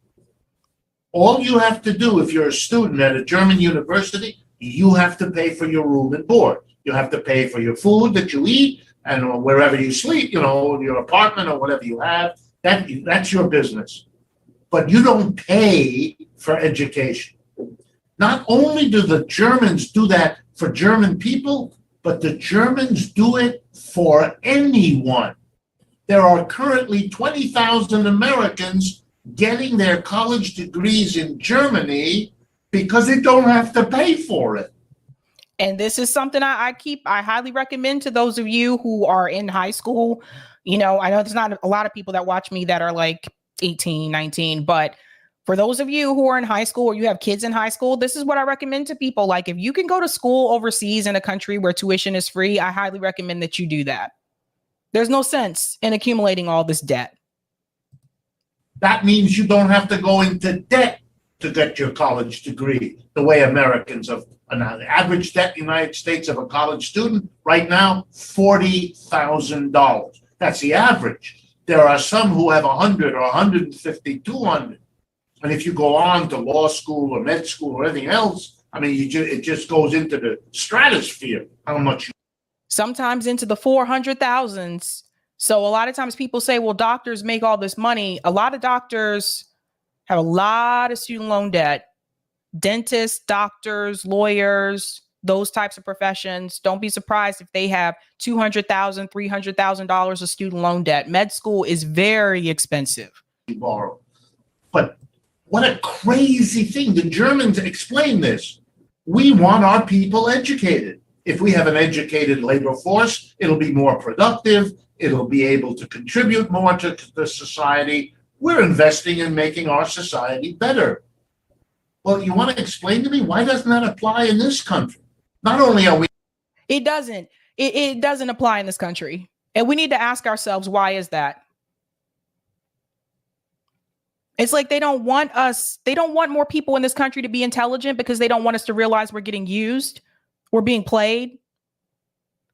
All you have to do if you're a student at a German university, you have to pay for your room and board. You have to pay for your food that you eat and wherever you sleep, your apartment or whatever you have. That's your business. But you don't pay for education. Not only do the Germans do that for German people, but the Germans do it for anyone. There are currently 20,000 Americans getting their college degrees in Germany because they don't have to pay for it. And this is something I highly recommend to those of you who are in high school. I know there's not a lot of people that watch me that are like 18, 19, but for those of you who are in high school or you have kids in high school, this is what I recommend to people. Like, if you can go to school overseas in a country where tuition is free, I highly recommend that you do that. There's no sense in accumulating all this debt. That means you don't have to go into debt to get your college degree, the way Americans have. Now, the average debt in the United States of a college student right now, $40,000. That's the average. There are some who have 100 or 150, 200. And if you go on to law school or med school or anything else, I mean, it just goes into the stratosphere, how much sometimes into the 400,000s. So a lot of times people say, well, doctors make all this money. A lot of doctors have a lot of student loan debt. Dentists, doctors, lawyers, those types of professions. Don't be surprised if they have $200,000, $300,000 of student loan debt. Med school is very expensive. Borrow. But what a crazy thing. The Germans explain this. We want our people educated. If we have an educated labor force, it'll be more productive. It'll be able to contribute more to the society. We're investing in making our society better. Well, you want to explain to me, why doesn't that apply in this country? Not only are we... It doesn't. It doesn't apply in this country. And we need to ask ourselves, why is that? It's like they don't want more people in this country to be intelligent because they don't want us to realize we're getting used. We're being played.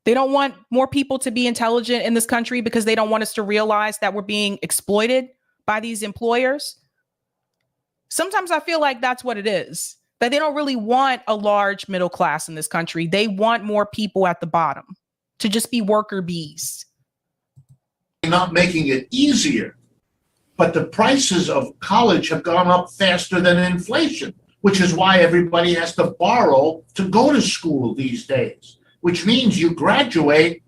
They don't want more people to be intelligent in this country because they don't want us to realize that we're being exploited by these employers. Sometimes I feel like that's what it is, that they don't really want a large middle class in this country. They want more people at the bottom to just be worker bees. Not making it easier, but the prices of college have gone up faster than inflation, which is why everybody has to borrow to go to school these days, which means you graduate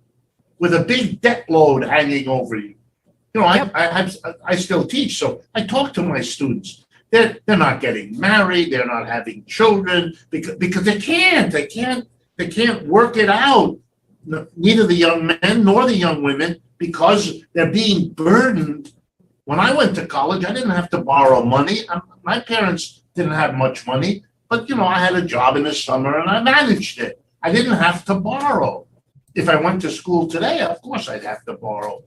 with a big debt load hanging over you. I still teach, so I talk to my students. They're not getting married. They're not having children because they can't work it out. Neither the young men nor the young women, because they're being burdened. When I went to college, I didn't have to borrow money. My parents didn't have much money, but I had a job in the summer and I managed it. I didn't have to borrow. If I went to school today, of course I'd have to borrow.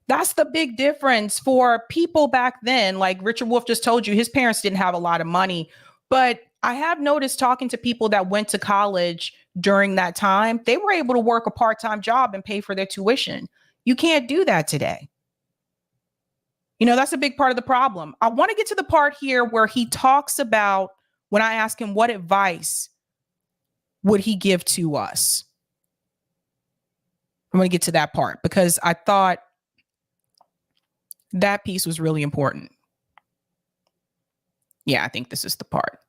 That's the big difference for people back then. Like Richard Wolff just told you, his parents didn't have a lot of money. But I have noticed talking to people that went to college during that time, they were able to work a part-time job and pay for their tuition. You can't do that today. That's a big part of the problem. I want to get to the part here where he talks about, when I ask him what advice would he give to us. I'm going to get to that part because I thought that piece was really important. Yeah, I think this is the part.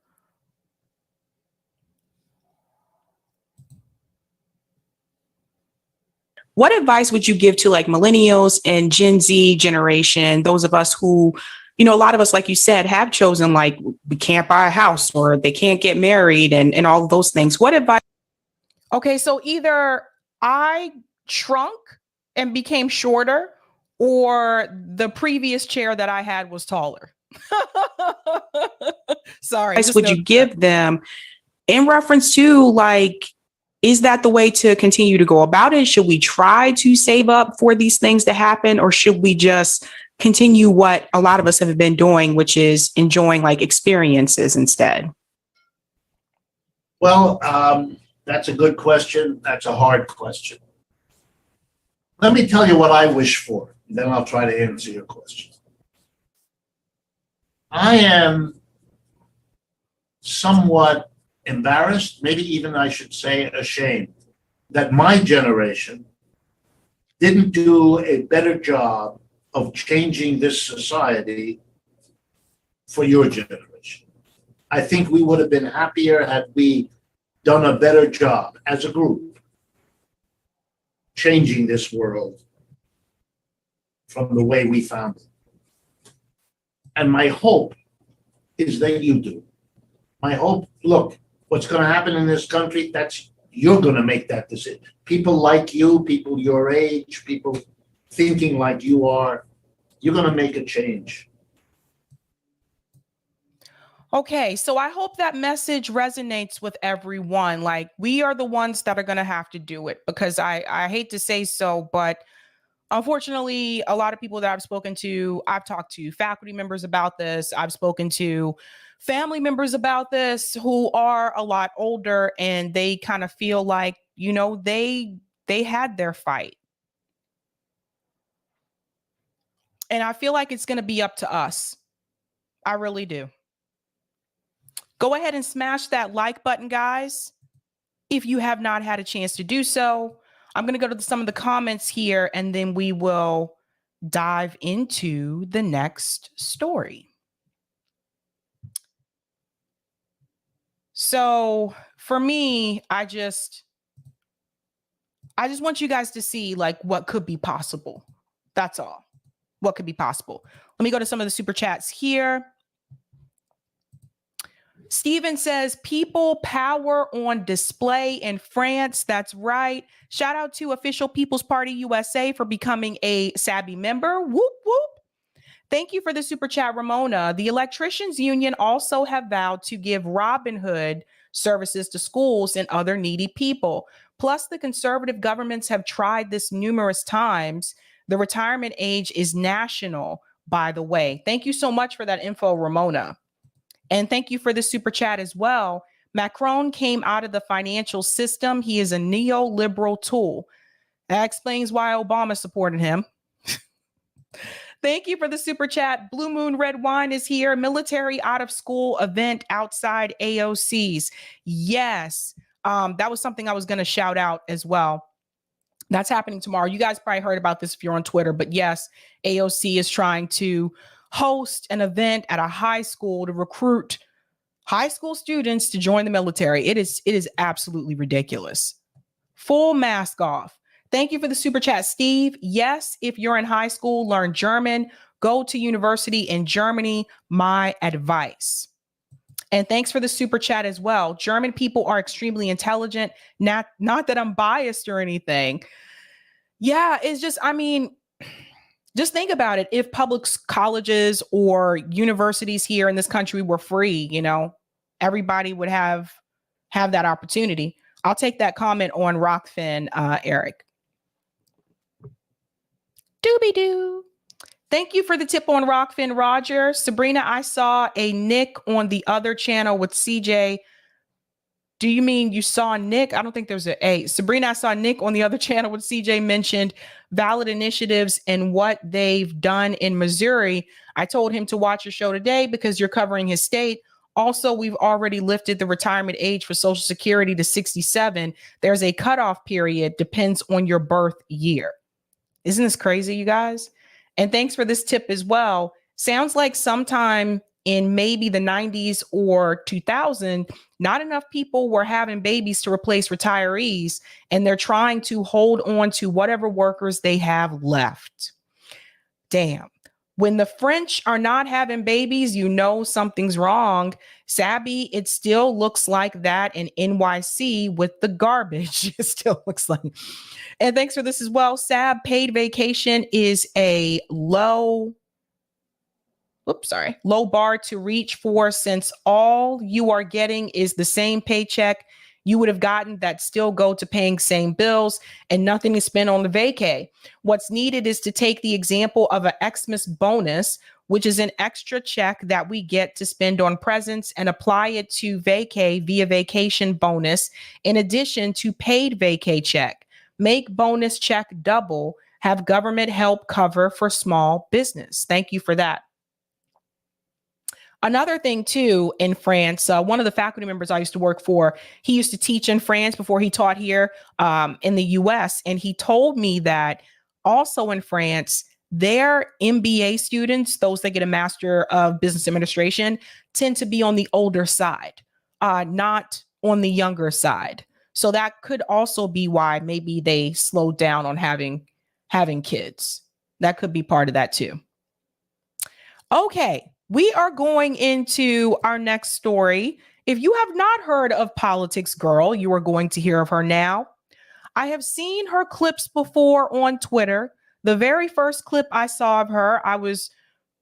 What advice would you give to like millennials and Gen Z generation, those of us who, a lot of us, like you said, have chosen like we can't buy a house or they can't get married and all of those things. What advice? Okay, so either I shrunk and became shorter, or the previous chair that I had was taller. Sorry. Would you give them in reference to like, is that the way to continue to go about it? Should we try to save up for these things to happen? Or should we just continue what a lot of us have been doing, which is enjoying like experiences instead? Well, that's a good question. That's a hard question. Let me tell you what I wish for, then I'll try to answer your question. I am somewhat embarrassed, maybe even I should say ashamed, that my generation didn't do a better job of changing this society for your generation. I think we would have been happier had we done a better job as a group changing this world from the way we found it. And my hope is that you do. My hope, look, what's going to happen in this country, you're going to make that decision. People like you, people your age, people thinking like you are, you're going to make a change. Okay, so I hope that message resonates with everyone. Like, we are the ones that are going to have to do it, because I hate to say so, but unfortunately, a lot of people that I've spoken to, I've talked to faculty members about this. I've spoken to family members about this who are a lot older, and they kind of feel like, you know, they had their fight. And I feel like it's going to be up to us. I really do. Go ahead and smash that like button, guys, if you have not had a chance to do so. I'm going to go to some of the comments here, and then we will dive into the next story. So for me, I just want you guys to see like what could be possible. That's all. What could be possible. Let me go to some of the super chats here. Steven says, people power on display in France. That's right. Shout out to Official People's Party USA for becoming a Sabby member. Whoop, whoop. Thank you for the super chat, Ramona. The Electricians Union also have vowed to give Robin Hood services to schools and other needy people. Plus, the conservative governments have tried this numerous times. The retirement age is national, by the way. Thank you so much for that info, Ramona. And thank you for the super chat as well. Macron came out of the financial system. He is a neoliberal tool. That explains why Obama supported him. Thank you for the super chat. Blue Moon Red Wine is here. Military out of school event outside AOC's. Yes, that was something I was going to shout out as well. That's happening tomorrow. You guys probably heard about this if you're on Twitter, but yes, AOC is trying to host an event at a high school to recruit high school students to join the military. It is absolutely ridiculous. Full mask off. Thank you for the super chat, Steve. Yes, if you're in high school, learn German, go to university in Germany, my advice. And thanks for the super chat as well. German people are extremely intelligent. Not that I'm biased or anything. Yeah, it's just, I mean, just think about it. If public colleges or universities here in this country were free, you know, everybody would have that opportunity. I'll take that comment on Rockfin, Eric. Doobie-doo. Thank you for the tip on Rockfin, Roger. Sabrina, I saw a Nick on the other channel with CJ. Do you mean you saw Nick? I don't think there's a. Sabrina, I saw Nick on the other channel with CJ mentioned valid initiatives and what they've done in Missouri. I told him to watch your show today because you're covering his state. Also, we've already lifted the retirement age for Social Security to 67. There's a cutoff period, depends on your birth year. Isn't this crazy, you guys? And thanks for this tip as well. Sounds like sometime in maybe the 90s or 2000, not enough people were having babies to replace retirees, and they're trying to hold on to whatever workers they have left. Damn. When the French are not having babies, you know something's wrong. Sabby, it still looks like that in NYC with the garbage. It still looks like. And thanks for this as well. Sab, paid vacation is a low bar to reach for, since all you are getting is the same paycheck you would have gotten that still go to paying same bills and nothing is spent on the vacay. What's needed is to take the example of an Xmas bonus, which is an extra check that we get to spend on presents, and apply it to vacay via vacation bonus in addition to paid vacay check. Make bonus check double. have government help cover for small business. Thank you for that. Another thing, too, in France, one of the faculty members I used to work for, he used to teach in France before he taught here in the U.S. And he told me that also in France, their MBA students, those that get a Master of Business Administration, tend to be on the older side, not on the younger side. So that could also be why maybe they slowed down on having kids. That could be part of that, too. Okay. We are going into our next story. If you have not heard of Politics Girl, you are going to hear of her now. I have seen her clips before on Twitter. The very first clip I saw of her, I was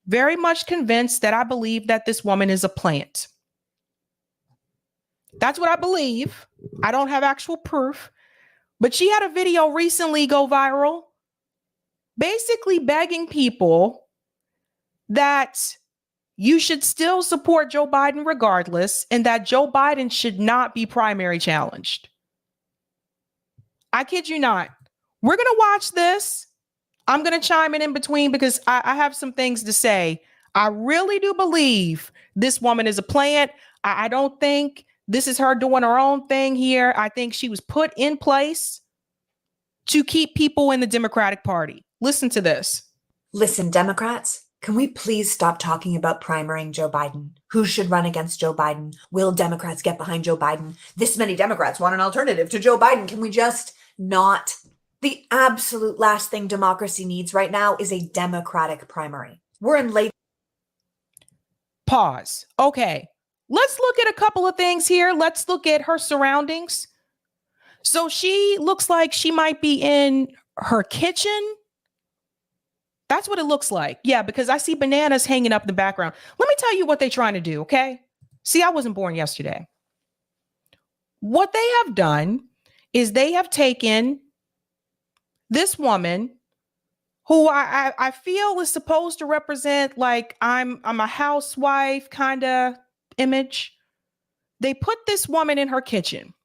very much convinced that I believe that this woman is a plant. That's what I believe. I don't have actual proof. But she had a video recently go viral, basically begging people that you should still support Joe Biden regardless, and that Joe Biden should not be primary challenged. I kid you not. We're going to watch this. I'm going to chime in between because I have some things to say. I really do believe this woman is a plant. I don't think this is her doing her own thing here. I think she was put in place to keep people in the Democratic Party. Listen to this. Listen, Democrats. Can we please stop talking about primarying Joe Biden? Who should run against Joe Biden? Will Democrats get behind Joe Biden? This many Democrats want an alternative to Joe Biden. Can we just not? The absolute last thing democracy needs right now is a Democratic primary. We're in late. Pause. Okay. Let's look at a couple of things here. Let's look at her surroundings. So she looks like she might be in her kitchen. That's what it looks like. Yeah, because I see bananas hanging up in the background. Let me tell you what they're trying to do, okay? See, I wasn't born yesterday. What they have done is they have taken this woman who I feel is supposed to represent like I'm a housewife kind of image. They put this woman in her kitchen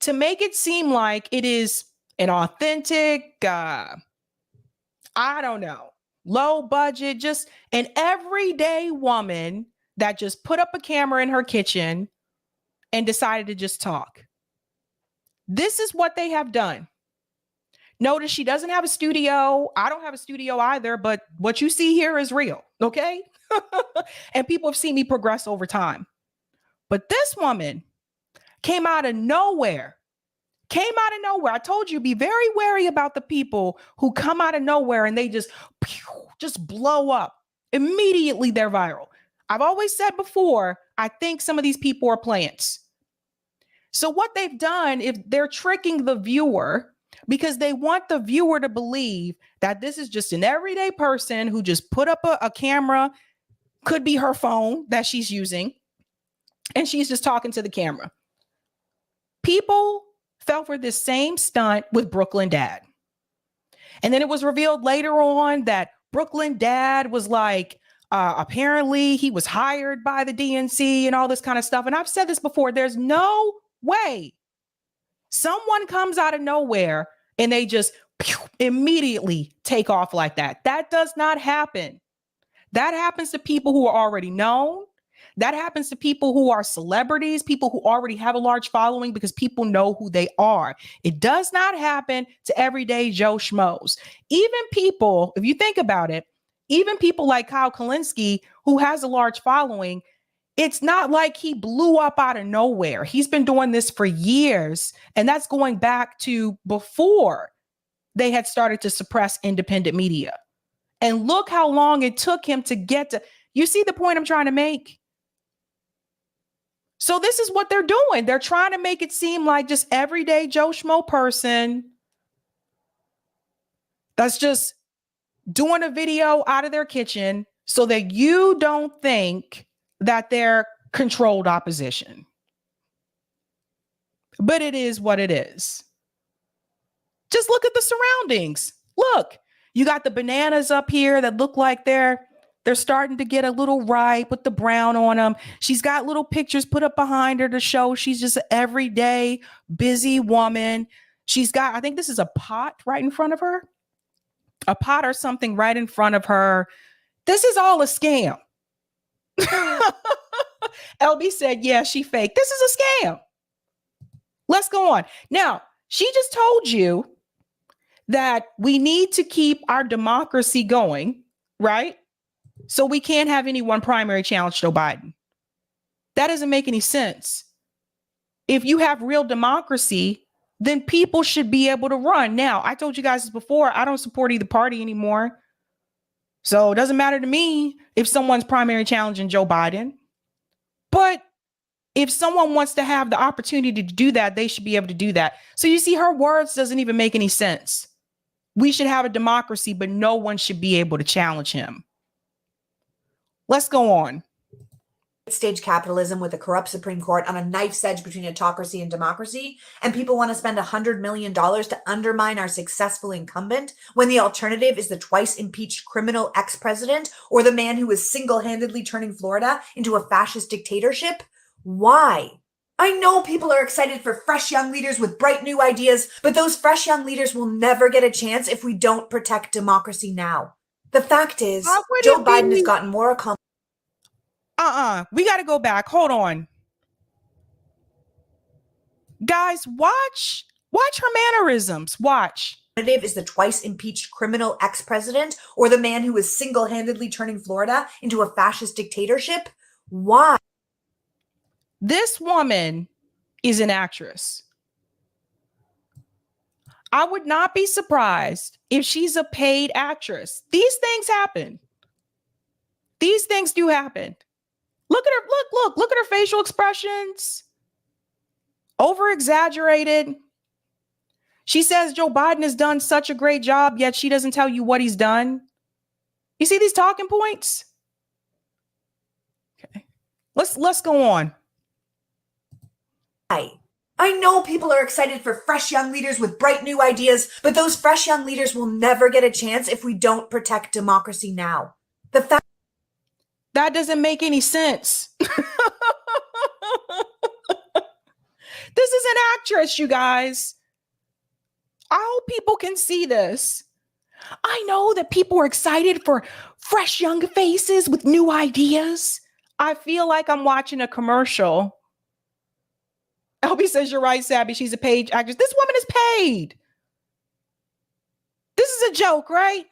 to make it seem like it is an authentic, I don't know, low budget, just an everyday woman that just put up a camera in her kitchen and decided to just talk. This is what they have done. Notice she doesn't have a studio. I don't have a studio either, but what you see here is real, okay? And people have seen me progress over time. But this woman came out of nowhere. I told you, be very wary about the people who come out of nowhere and they just blow up. Immediately, they're viral. I've always said before, I think some of these people are plants. So what they've done, if they're tricking the viewer, because they want the viewer to believe that this is just an everyday person who just put up a camera, could be her phone that she's using, and she's just talking to the camera. People fell for this same stunt with Brooklyn Dad. And then it was revealed later on that Brooklyn Dad was like, apparently he was hired by the DNC and all this kind of stuff. And I've said this before, there's no way someone comes out of nowhere and they just immediately take off like that. That does not happen. That happens to people who are already known. That happens to people who are celebrities, people who already have a large following because people know who they are. It does not happen to everyday Joe Schmoes. Even people, if you think about it, even people like Kyle Kulinski, who has a large following, it's not like he blew up out of nowhere. He's been doing this for years, and that's going back to before they had started to suppress independent media. And look how long it took him to get to, you see the point I'm trying to make? So this is what they're doing. They're trying to make it seem like just everyday Joe Schmo person that's just doing a video out of their kitchen so that you don't think that they're controlled opposition. But it is what it is. Just look at the surroundings. Look, you got the bananas up here that look like they're starting to get a little ripe with the brown on them. She's got little pictures put up behind her to show she's just an everyday busy woman. She's got, I think this is a pot right in front of her. a pot or something right in front of her. This is all a scam. LB said, yeah, she fake. This is a scam. Let's go on. Now, she just told you that we need to keep our democracy going, right? So we can't have any one primary challenge Joe Biden. That doesn't make any sense. If you have real democracy, then people should be able to run. Now, I told you guys this before, I don't support either party anymore. So it doesn't matter to me if someone's primary challenging Joe Biden. But if someone wants to have the opportunity to do that, they should be able to do that. So you see, her words doesn't even make any sense. We should have a democracy, but no one should be able to challenge him. Let's go on. Stage capitalism with a corrupt Supreme Court on a knife's edge between autocracy and democracy, and people want to spend $100 million to undermine our successful incumbent when the alternative is the twice impeached criminal ex-president or the man who is single-handedly turning Florida into a fascist dictatorship? Why? I know people are excited for fresh young leaders with bright new ideas, but those fresh young leaders will never get a chance if we don't protect democracy now. The fact is, Joe Biden has gotten more accomplished. We got to go back. Hold on. Guys, watch her mannerisms. Watch. Is the twice impeached criminal ex-president or the man who is single-handedly turning Florida into a fascist dictatorship? Why? This woman is an actress. I would not be surprised if she's a paid actress. These things happen. These things do happen. Look at her. Look at her facial expressions. Over exaggerated. She says Joe Biden has done such a great job, yet she doesn't tell you what he's done. You see these talking points? Okay. Let's go on. I know people are excited for fresh young leaders with bright new ideas, but those fresh young leaders will never get a chance if we don't protect democracy now. The fact that doesn't make any sense. This is an actress, you guys. I hope people can see this. I know that people are excited for fresh young faces with new ideas. I feel like I'm watching a commercial. LB says, you're right, Sabby. She's a paid actress. This woman is paid. This is a joke, right?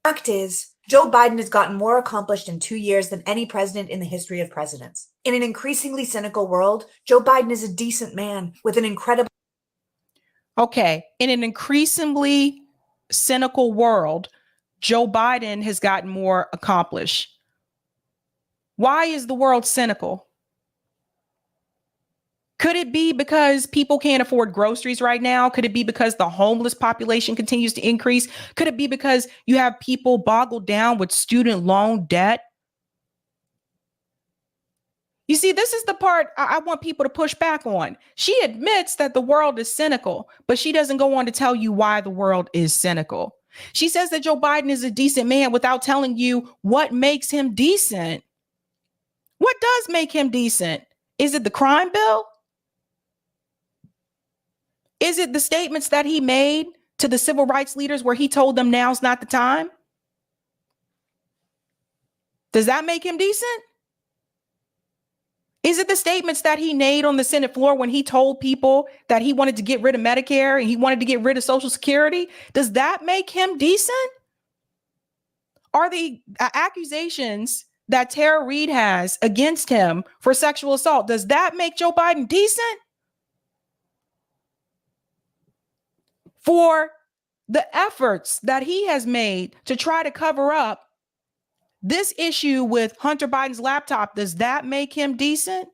Fact is, Joe Biden has gotten more accomplished in 2 years than any president in the history of presidents. In an increasingly cynical world, Joe Biden is a decent man with an incredible... Okay, in an increasingly cynical world, Joe Biden has gotten more accomplished. Why is the world cynical? Could it be because people can't afford groceries right now? Could it be because the homeless population continues to increase? Could it be because you have people boggled down with student loan debt? You see, this is the part I want people to push back on. She admits that the world is cynical, but she doesn't go on to tell you why the world is cynical. She says that Joe Biden is a decent man without telling you what makes him decent. What does make him decent? Is it the crime bill? Is it the statements that he made to the civil rights leaders where he told them now's not the time? Does that make him decent? Is it the statements that he made on the Senate floor when he told people that he wanted to get rid of Medicare and he wanted to get rid of Social Security? Does that make him decent? Are the accusations that Tara Reid has against him for sexual assault, does that make Joe Biden decent? For the efforts that he has made to try to cover up this issue with Hunter Biden's laptop, does that make him decent?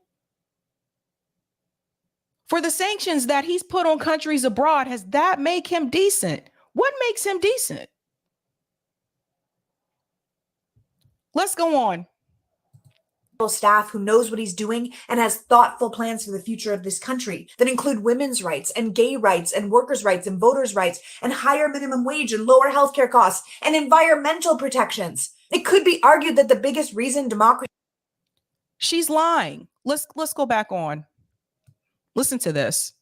For the sanctions that he's put on countries abroad, has that make him decent? What makes him decent? Let's go on. Staff who knows what he's doing and has thoughtful plans for the future of this country that include women's rights and gay rights and workers' rights and voters' rights and higher minimum wage and lower healthcare costs and environmental protections. It could be argued that the biggest reason democracy... She's lying. Let's go back on. Listen to this.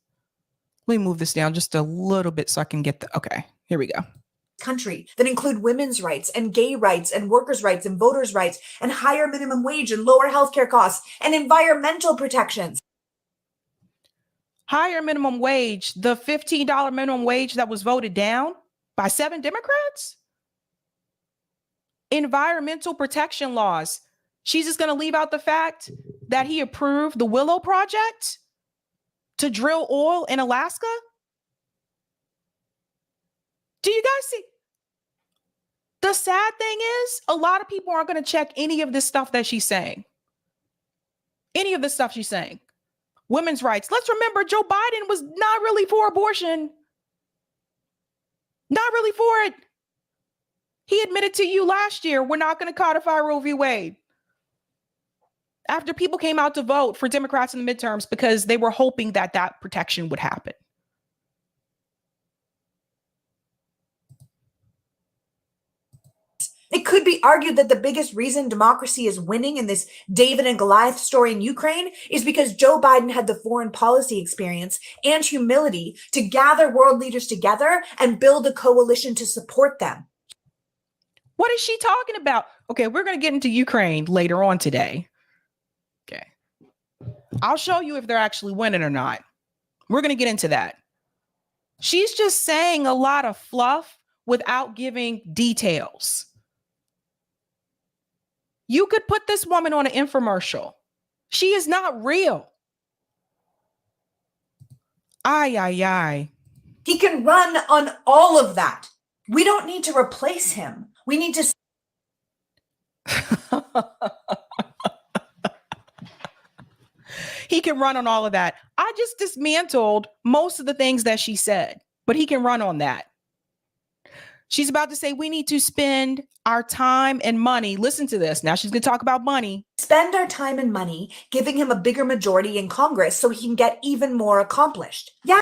Let me move this down just a little bit so I can get the, okay, here we go. Country that include women's rights and gay rights and workers' rights and voters' rights and higher minimum wage and lower healthcare costs and environmental protections. Higher minimum wage, the $15 minimum wage that was voted down by 7 Democrats. Environmental protection laws. She's just going to leave out the fact that he approved the Willow Project to drill oil in Alaska. Do you guys see? The sad thing is, a lot of people aren't going to check any of this stuff that she's saying. Any of the stuff she's saying. Women's rights. Let's remember, Joe Biden was not really for abortion. Not really for it. He admitted to you last year, we're not going to codify Roe v. Wade. After people came out to vote for Democrats in the midterms because they were hoping that that protection would happen. It could be argued that the biggest reason democracy is winning in this David and Goliath story in Ukraine is because Joe Biden had the foreign policy experience and humility to gather world leaders together and build a coalition to support them. What is she talking about? Okay, we're going to get into Ukraine later on today. Okay. I'll show you if they're actually winning or not. We're going to get into that. She's just saying a lot of fluff without giving details. You could put this woman on an infomercial. She is not real. Ay, ay, ay. He can run on all of that. We don't need to replace him. We need to. He can run on all of that. I just dismantled most of the things that she said, but he can run on that. She's about to say we need to spend our time and money. Listen to this. Now she's going to talk about money. Spend our time and money giving him a bigger majority in Congress so he can get even more accomplished. Yeah.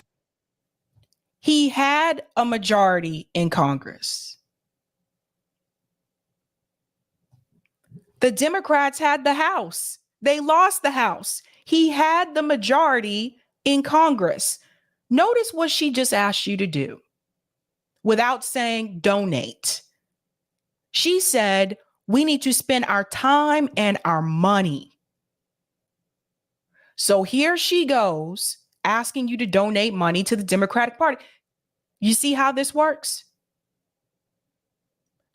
He had a majority in Congress. The Democrats had the House. They lost the House. He had the majority in Congress. Notice what she just asked you to do without saying donate. She said, we need to spend our time and our money. So here she goes asking you to donate money to the Democratic Party. You see how this works?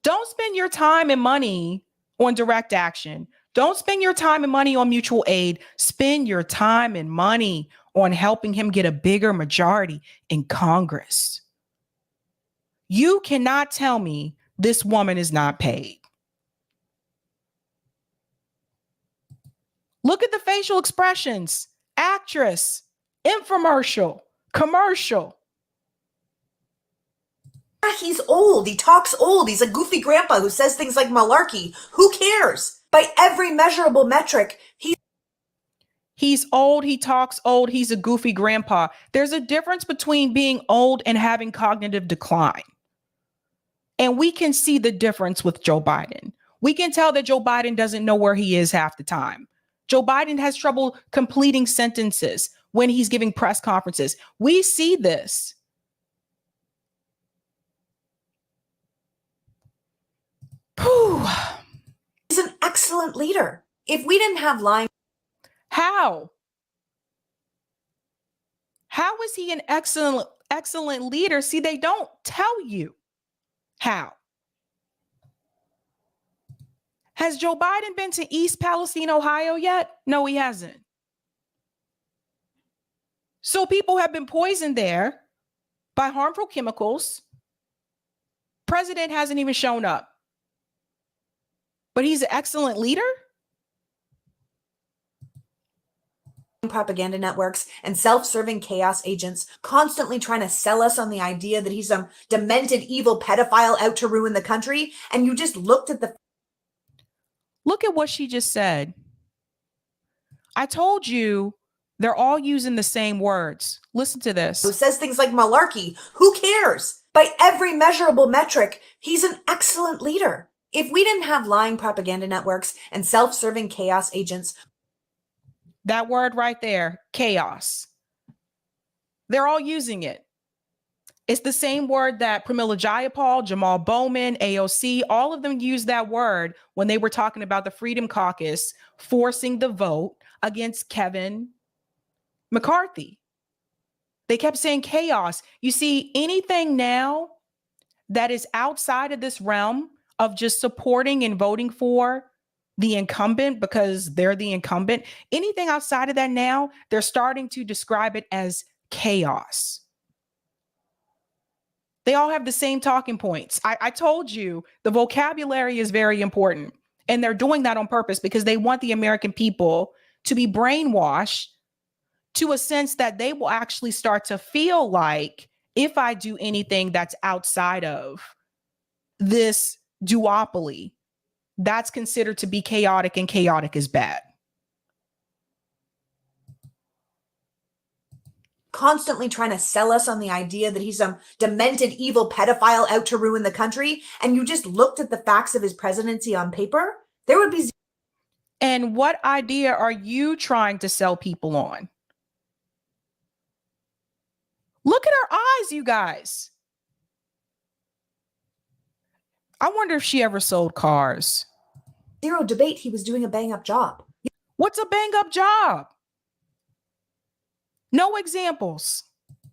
Don't spend your time and money on direct action. Don't spend your time and money on mutual aid. Spend your time and money on helping him get a bigger majority in Congress. You cannot tell me this woman is not paid. Look at the facial expressions. Actress, infomercial, commercial. He's old. He talks old. He's a goofy grandpa who says things like malarkey. Who cares? By every measurable metric, he's old. He talks old. He's a goofy grandpa. There's a difference between being old and having cognitive decline. And we can see the difference with Joe Biden. We can tell that Joe Biden doesn't know where he is half the time. Joe Biden has trouble completing sentences when he's giving press conferences. We see this. Whew. He's an excellent leader. If we didn't have lying. How? How is he an excellent leader? See, they don't tell you how. Has Joe Biden been to East Palestine, Ohio yet? No, he hasn't. So people have been poisoned there by harmful chemicals. President hasn't even shown up. But he's an excellent leader? Propaganda networks and self-serving chaos agents constantly trying to sell us on the idea that he's some demented evil pedophile out to ruin the country. And you just looked at the... Look at what she just said. I told you they're all using the same words. Listen to this. Who says things like malarkey. Who cares? By every measurable metric, he's an excellent leader. If we didn't have lying propaganda networks and self-serving chaos agents. That word right there, chaos. They're all using it. It's the same word that Pramila Jayapal, Jamal Bowman, AOC, all of them used that word when they were talking about the Freedom Caucus forcing the vote against Kevin McCarthy. They kept saying chaos. You see, anything now that is outside of this realm of just supporting and voting for the incumbent because they're the incumbent, anything outside of that now, they're starting to describe it as chaos. They all have the same talking points. I told you the vocabulary is very important, and they're doing that on purpose because they want the American people to be brainwashed to a sense that they will actually start to feel like if I do anything that's outside of this duopoly, that's considered to be chaotic, and chaotic is bad. Constantly trying to sell us on the idea that he's some demented, evil pedophile out to ruin the country, and you just looked at the facts of his presidency on paper, there would be. And what idea are you trying to sell people on? Look at her eyes, you guys. I wonder if she ever sold cars. Zero debate, he was doing a bang-up job. What's a bang-up job? No examples.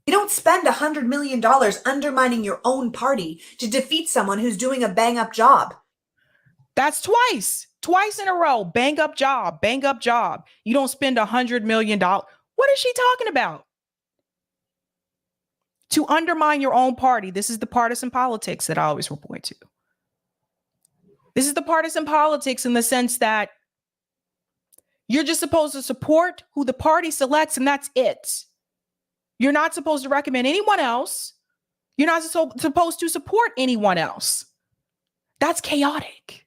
You don't spend $100 million undermining your own party to defeat someone who's doing a bang-up job. That's twice in a row. Bang-up job, bang-up job. You don't spend $100 million. What is she talking about? To undermine your own party. This is the partisan politics that I always point to. This is the partisan politics in the sense that you're just supposed to support who the party selects, and that's it. You're not supposed to recommend anyone else. You're not supposed to support anyone else. That's chaotic.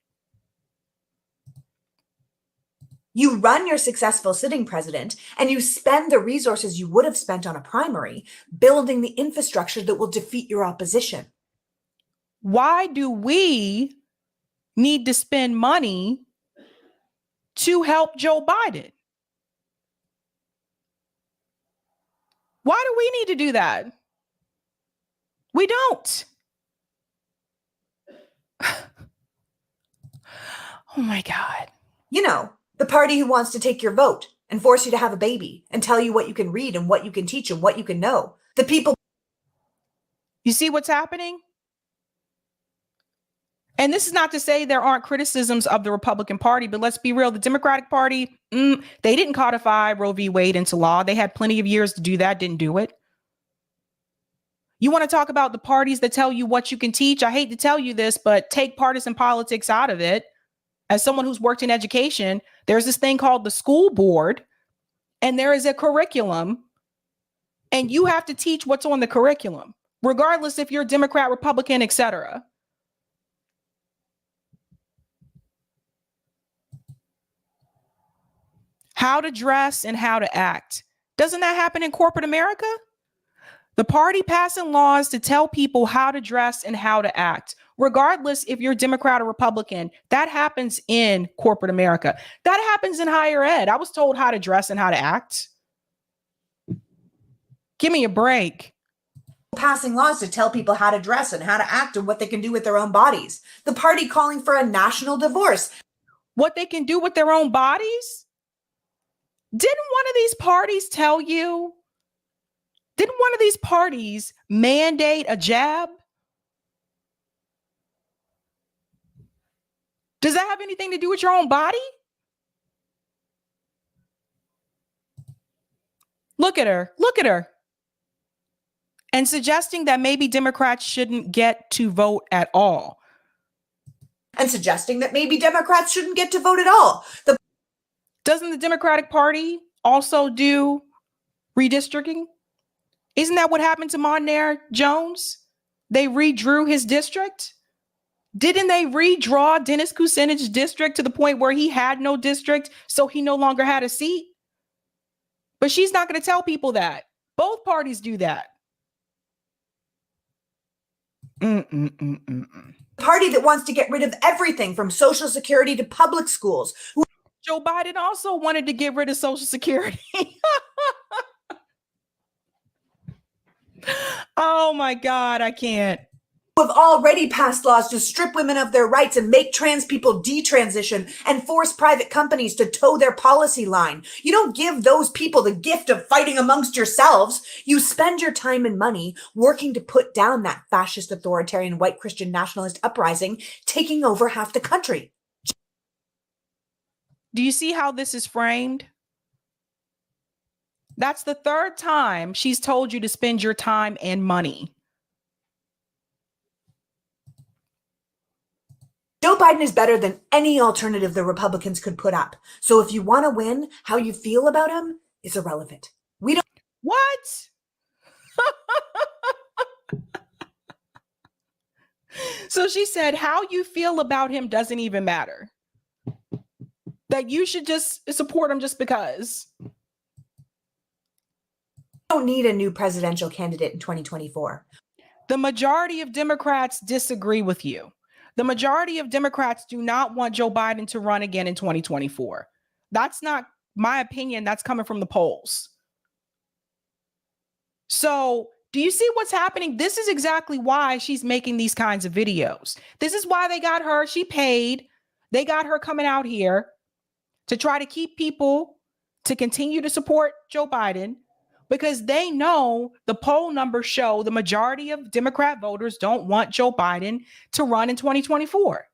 You run your successful sitting president, and you spend the resources you would have spent on a primary building the infrastructure that will defeat your opposition. Why do we need to spend money to help Joe Biden? Why do we need to do that? We don't. Oh my God. You know, the party who wants to take your vote and force you to have a baby and tell you what you can read and what you can teach and what you can know. The people. You see what's happening? And this is not to say there aren't criticisms of the Republican Party, but let's be real. The Democratic Party, they didn't codify Roe v. Wade into law. They had plenty of years to do that, didn't do it. You want to talk about the parties that tell you what you can teach? I hate to tell you this, but take partisan politics out of it. As someone who's worked in education, there's this thing called the school board, and there is a curriculum, and you have to teach what's on the curriculum, regardless if you're Democrat, Republican, etc. How to dress and how to act. Doesn't that happen in corporate America? The party passing laws to tell people how to dress and how to act, regardless if you're Democrat or Republican. That happens in corporate America. That happens in higher ed. I was told how to dress and how to act. Give me a break. Passing laws to tell people how to dress and how to act and what they can do with their own bodies. The party calling for a national divorce. What they can do with their own bodies? Didn't one of these parties tell you? Didn't one of these parties mandate a jab? Does that have anything to do with your own body? Look at her. Look at her. And suggesting that maybe Democrats shouldn't get to vote at all. And suggesting that maybe Democrats shouldn't get to vote at all. Doesn't the Democratic Party also do redistricting? Isn't that what happened to Mondaire Jones? They redrew his district. Didn't they redraw Dennis Kucinich's district to the point where he had no district, so he no longer had a seat? But she's not going to tell people that. Both parties do that. Party that wants to get rid of everything from Social Security to public schools. Joe Biden also wanted to get rid of Social Security. Oh my God, I can't. Have already passed laws to strip women of their rights and make trans people detransition and force private companies to toe their policy line. You don't give those people the gift of fighting amongst yourselves. You spend your time and money working to put down that fascist, authoritarian, white Christian nationalist uprising taking over half the country. Do you see how this is framed? That's the third time she's told you to spend your time and money. Joe Biden is better than any alternative the Republicans could put up. So if you want to win, how you feel about him is irrelevant. We don't. What? So she said, how you feel about him doesn't even matter. That you should just support him just because. Don't need a new presidential candidate in 2024. The majority of Democrats disagree with you. The majority of Democrats do not want Joe Biden to run again in 2024. That's not my opinion. That's coming from the polls. So do you see what's happening? This is exactly why she's making these kinds of videos. This is why they got her. She paid. They got her coming out here to try to keep people to continue to support Joe Biden, because they know the poll numbers show the majority of Democrat voters don't want Joe Biden to run in 2024.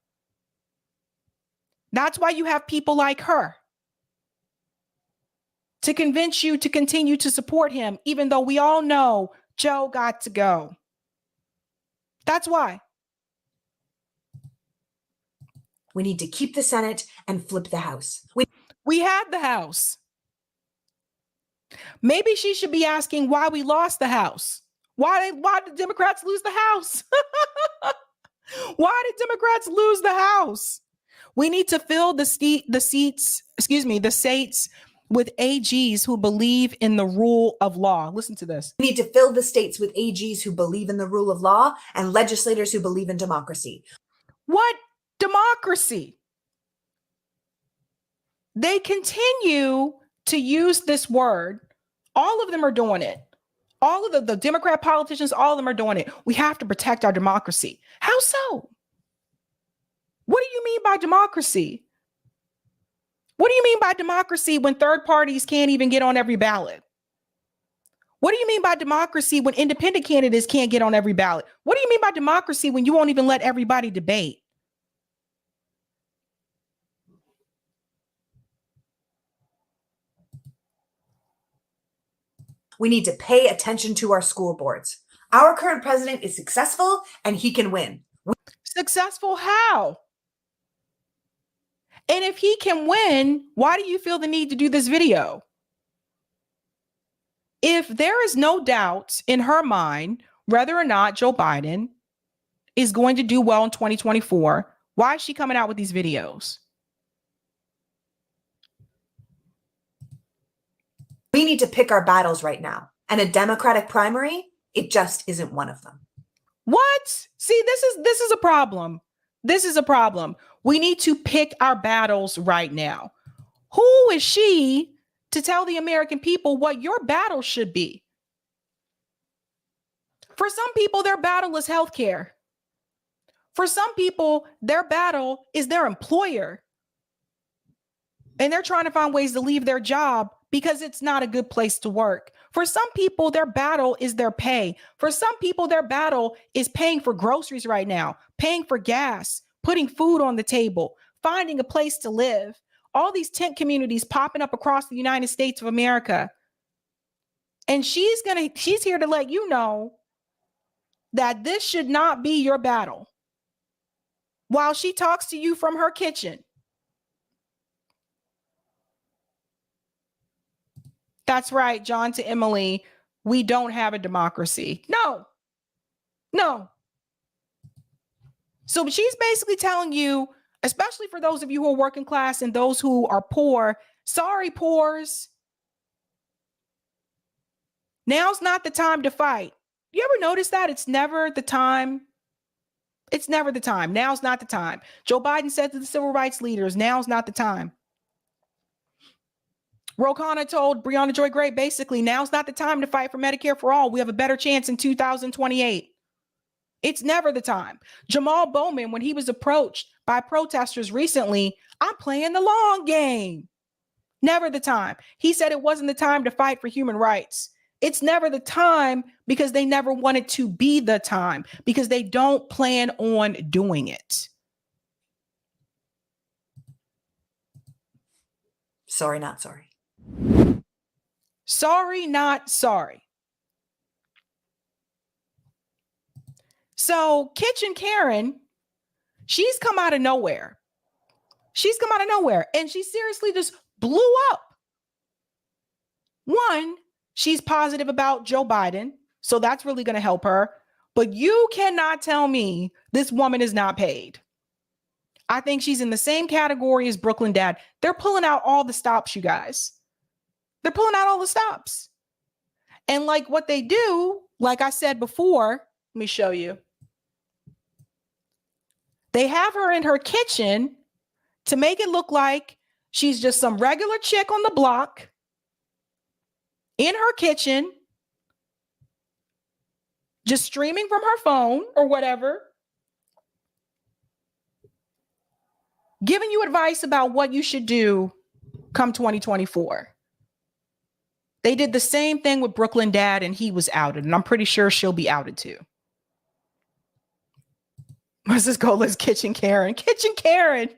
That's why you have people like her to convince you to continue to support him, even though we all know Joe got to go. That's why. We need to keep the Senate and flip the House. We had the House. Maybe she should be asking why we lost the House. Why did Democrats lose the House? Why did Democrats lose the House? We need to fill the seats with AGs who believe in the rule of law. Listen to this. We need to fill the states with AGs who believe in the rule of law and legislators who believe in democracy. What democracy? They continue to use this word. All of them are doing it. All of the Democrat politicians, all of them are doing it. We have to protect our democracy. How so? What do you mean by democracy? What do you mean by democracy when third parties can't even get on every ballot? What do you mean by democracy when independent candidates can't get on every ballot? What do you mean by democracy when you won't even let everybody debate? We need to pay attention to our school boards. Our current president is successful and he can win. Successful how? And if he can win, why do you feel the need to do this video? If there is no doubt in her mind whether or not Joe Biden is going to do well in 2024, why is she coming out with these videos? We need to pick our battles right now. And a Democratic primary, it just isn't one of them. What? See, this is a problem. This is a problem. We need to pick our battles right now. Who is she to tell the American people what your battle should be? For some people, their battle is healthcare. For some people, their battle is their employer. And they're trying to find ways to leave their job because it's not a good place to work. For some people, their battle is their pay. For some people, their battle is paying for groceries right now, paying for gas, putting food on the table, finding a place to live. All these tent communities popping up across the United States of America. And she's here to let you know that this should not be your battle. While she talks to you from her kitchen. That's right, John to Emily. We don't have a democracy. No. So she's basically telling you, especially for those of you who are working class and those who are poor, sorry, poors. Now's not the time to fight. You ever notice that? It's never the time. It's never the time. Now's not the time. Joe Biden said to the civil rights leaders, now's not the time. Ro Khanna told Breonna Joy Gray, basically, now's not the time to fight for Medicare for all. We have a better chance in 2028. It's never the time. Jamal Bowman, when he was approached by protesters recently, I'm playing the long game. Never the time. He said it wasn't the time to fight for human rights. It's never the time because they never wanted to be the time, because they don't plan on doing it. Sorry, not sorry. Sorry, not sorry. So Kitchen Karen, she's come out of nowhere. She's come out of nowhere and she seriously just blew up. One, she's positive about Joe Biden, so that's really going to help her. But you cannot tell me this woman is not paid. I think she's in the same category as Brooklyn Dad. They're pulling out all the stops, you guys. They're pulling out all the stops. And like what they do, like I said before, let me show you. They have her in her kitchen to make it look like she's just some regular chick on the block in her kitchen, just streaming from her phone or whatever, giving you advice about what you should do come 2024. They did the same thing with Brooklyn Dad and he was outed, and I'm pretty sure she'll be outed too. What's this called? As Kitchen Karen. Kitchen Karen.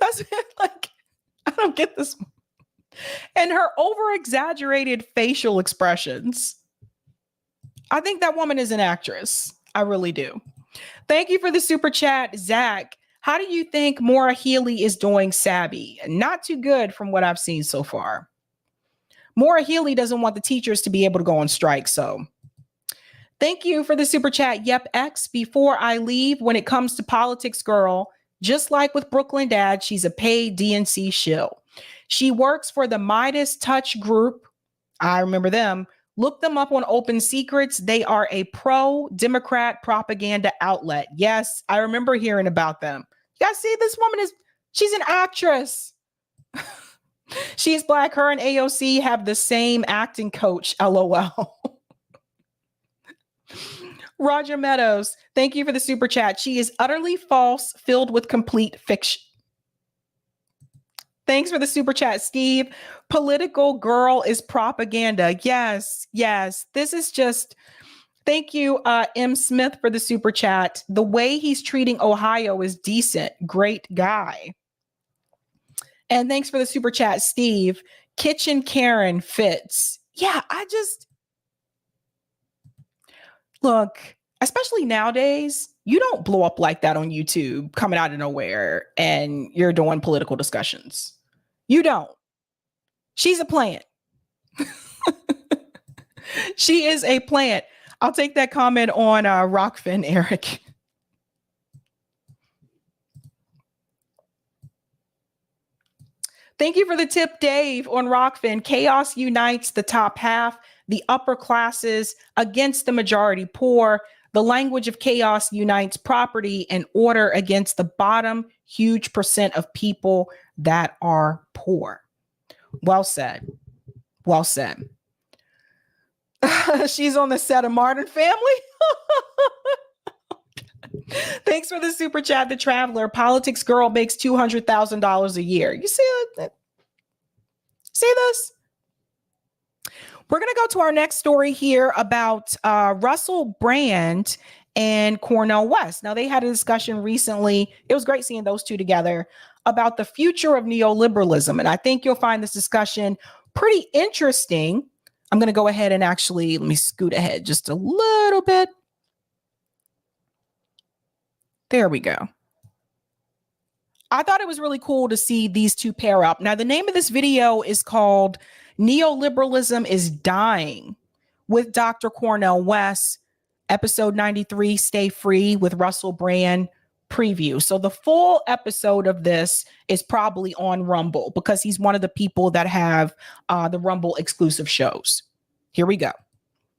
That's like, I don't get this. And her over-exaggerated facial expressions. I think that woman is an actress. I really do. Thank you for the super chat, Zach. How do you think Maura Healey is doing Sabby? Not too good from what I've seen so far. Maura Healey doesn't want the teachers to be able to go on strike, so thank you for the super chat. Yep, X. Before I leave, when it comes to politics, girl, just like with Brooklyn Dad, she's a paid DNC shill. She works for the Midas Touch Group. I remember them. Look them up on Open Secrets. They are a pro-Democrat propaganda outlet. Yes, I remember hearing about them. You guys see, this woman she's an actress. She's Black. Her and AOC have the same acting coach. LOL. Roger Meadows, thank you for the super chat. She is utterly false, filled with complete fiction. Thanks for the super chat, Steve. Political girl is propaganda. Yes, yes. This is just, thank you, M. Smith, for the super chat. The way he's treating Ohio is decent. Great guy. And thanks for the super chat, Steve. Kitchen Karen fits. Yeah, look, especially nowadays, you don't blow up like that on YouTube coming out of nowhere and you're doing political discussions. You don't. She's a plant. She is a plant. I'll take that comment on Rockfin, Eric. Thank you for the tip, Dave, on Rockfin. Chaos unites the top half, the upper classes against the majority poor. The language of chaos unites property and order against the bottom huge percent of people that are poor. Well said. Well said. She's on the set of Modern Family. Thanks for the super chat, The Traveler. Politics girl makes $200,000 a year. You see that? See this? We're going to go to our next story here about Russell Brand and Cornel West. Now, they had a discussion recently. It was great seeing those two together about the future of neoliberalism. And I think you'll find this discussion pretty interesting. I'm going to go ahead and actually, let me scoot ahead just a little bit. There we go. I thought it was really cool to see these two pair up. Now, the name of this video is called Neoliberalism is Dying with Dr. Cornel West, episode 93, Stay Free with Russell Brand preview. So the full episode of this is probably on Rumble because he's one of the people that have the Rumble exclusive shows. Here we go.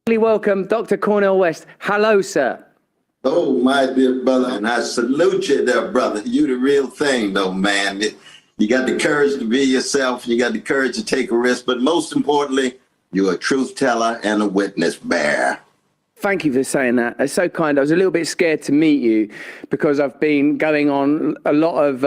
Welcome, Dr. Cornel West. Hello, sir. Oh, my dear brother, and I salute you there, brother. You the real thing, though, man. You got the courage to be yourself. You got the courage to take a risk. But most importantly, you're a truth teller and a witness bearer. Thank you for saying that. It's so kind. I was a little bit scared to meet you because I've been going on a lot of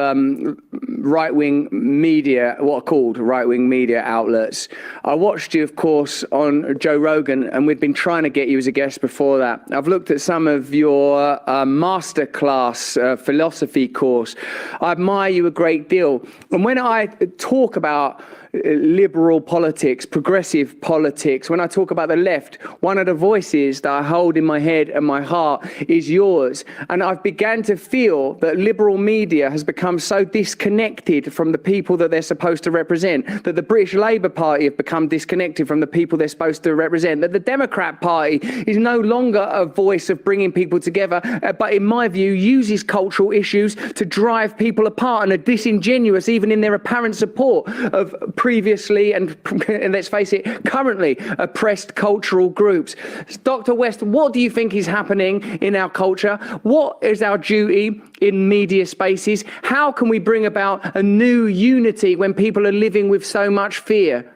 right-wing media, what are called right-wing media outlets. I watched you, of course, on Joe Rogan, and we'd been trying to get you as a guest before that. I've looked at some of your masterclass philosophy course. I admire you a great deal. And when I talk about liberal politics, progressive politics, when I talk about the left, one of the voices that I hold in my head and my heart is yours. And I've began to feel that liberal media has become so disconnected from the people that they're supposed to represent, that the British Labour Party have become disconnected from the people they're supposed to represent, that the Democrat Party is no longer a voice of bringing people together, but in my view uses cultural issues to drive people apart and are disingenuous even in their apparent support of previously and let's face it, currently oppressed cultural groups. Dr. West, what do you think is happening in our culture? What is our duty in media spaces? How can we bring about a new unity when people are living with so much fear?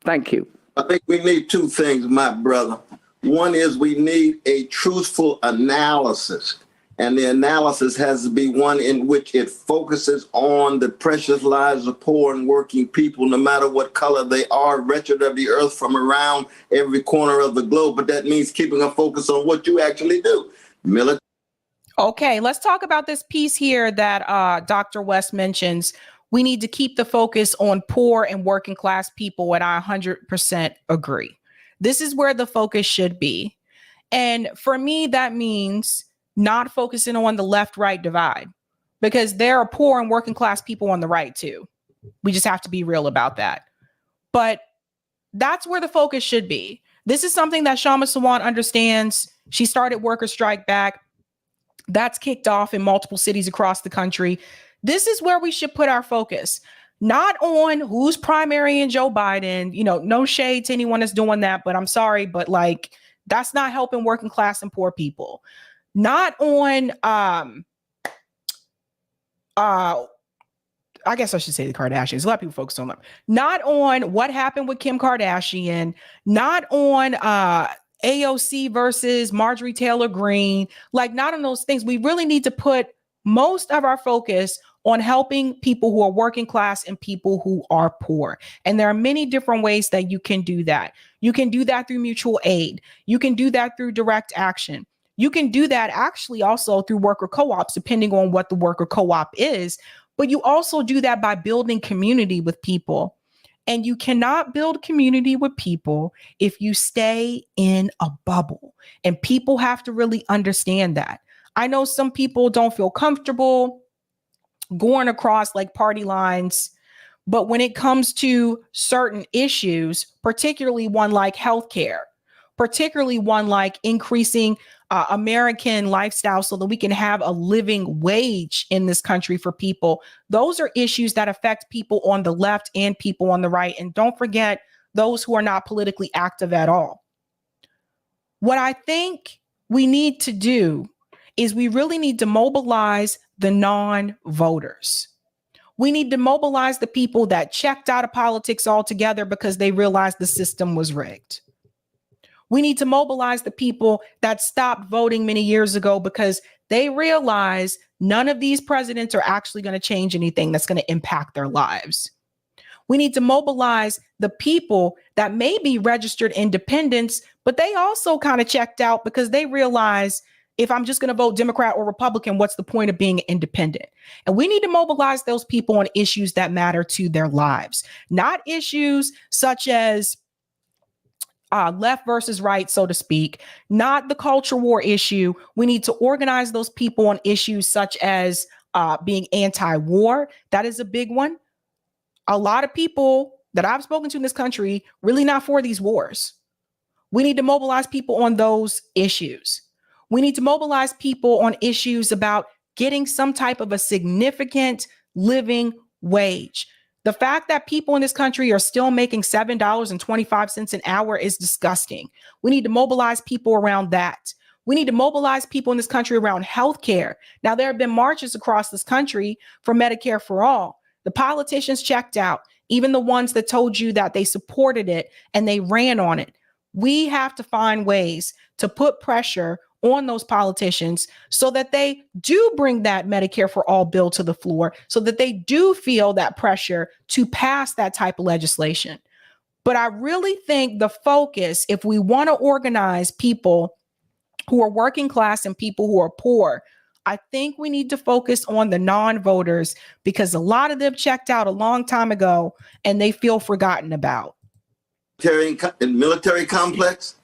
Thank you. I think we need two things, my brother. One is we need a truthful analysis. And the analysis has to be one in which it focuses on the precious lives of poor and working people, no matter what color they are, wretched of the earth from around every corner of the globe. But that means keeping a focus on what you actually do. Okay, let's talk about this piece here that Dr. West mentions. We need to keep the focus on poor and working class people, and I 100% agree. This is where the focus should be. And for me, that means not focusing on the left-right divide, because there are poor and working class people on the right too. We just have to be real about that. But that's where the focus should be. This is something that Shama Sawant understands. She started Worker Strike Back. That's kicked off in multiple cities across the country. This is where we should put our focus, not on who's primarying Joe Biden. You know, no shade to anyone that's doing that, but I'm sorry, but like, that's not helping working class and poor people. Not on, I guess I should say the Kardashians. A lot of people focus on them. Not on what happened with Kim Kardashian. Not on AOC versus Marjorie Taylor Greene. Like, not on those things. We really need to put most of our focus on helping people who are working class and people who are poor. And there are many different ways that you can do that. You can do that through mutual aid. You can do that through direct action. You can do that actually also through worker co-ops, depending on what the worker co-op is. But you also do that by building community with people. And you cannot build community with people if you stay in a bubble. And people have to really understand that. I know some people don't feel comfortable going across like party lines, but when it comes to certain issues, particularly one like healthcare, particularly one like increasing American lifestyle so that we can have a living wage in this country for people. Those are issues that affect people on the left and people on the right. And don't forget those who are not politically active at all. What I think we need to do is we really need to mobilize the non-voters. We need to mobilize the people that checked out of politics altogether because they realized the system was rigged. We need to mobilize the people that stopped voting many years ago because they realize none of these presidents are actually going to change anything that's going to impact their lives. We need to mobilize the people that may be registered independents, but they also kind of checked out because they realize if I'm just going to vote Democrat or Republican, what's the point of being independent? And we need to mobilize those people on issues that matter to their lives, not issues such as left versus right, so to speak, not the culture war issue. We need to organize those people on issues such as being anti-war. That is a big one. A lot of people that I've spoken to in this country really not for these wars. We need to mobilize people on those issues. We need to mobilize people on issues about getting some type of a significant living wage. The fact that people in this country are still making $7.25 an hour is disgusting. We need to mobilize people around that. We need to mobilize people in this country around healthcare. Now, there have been marches across this country for Medicare for all. The politicians checked out, even the ones that told you that they supported it and they ran on it. We have to find ways to put pressure on those politicians so that they do bring that Medicare for all bill to the floor, so that they do feel that pressure to pass that type of legislation. But I really think the focus, if we want to organize people who are working class and people who are poor, I think we need to focus on the non-voters, because a lot of them checked out a long time ago and they feel forgotten about. Military complex,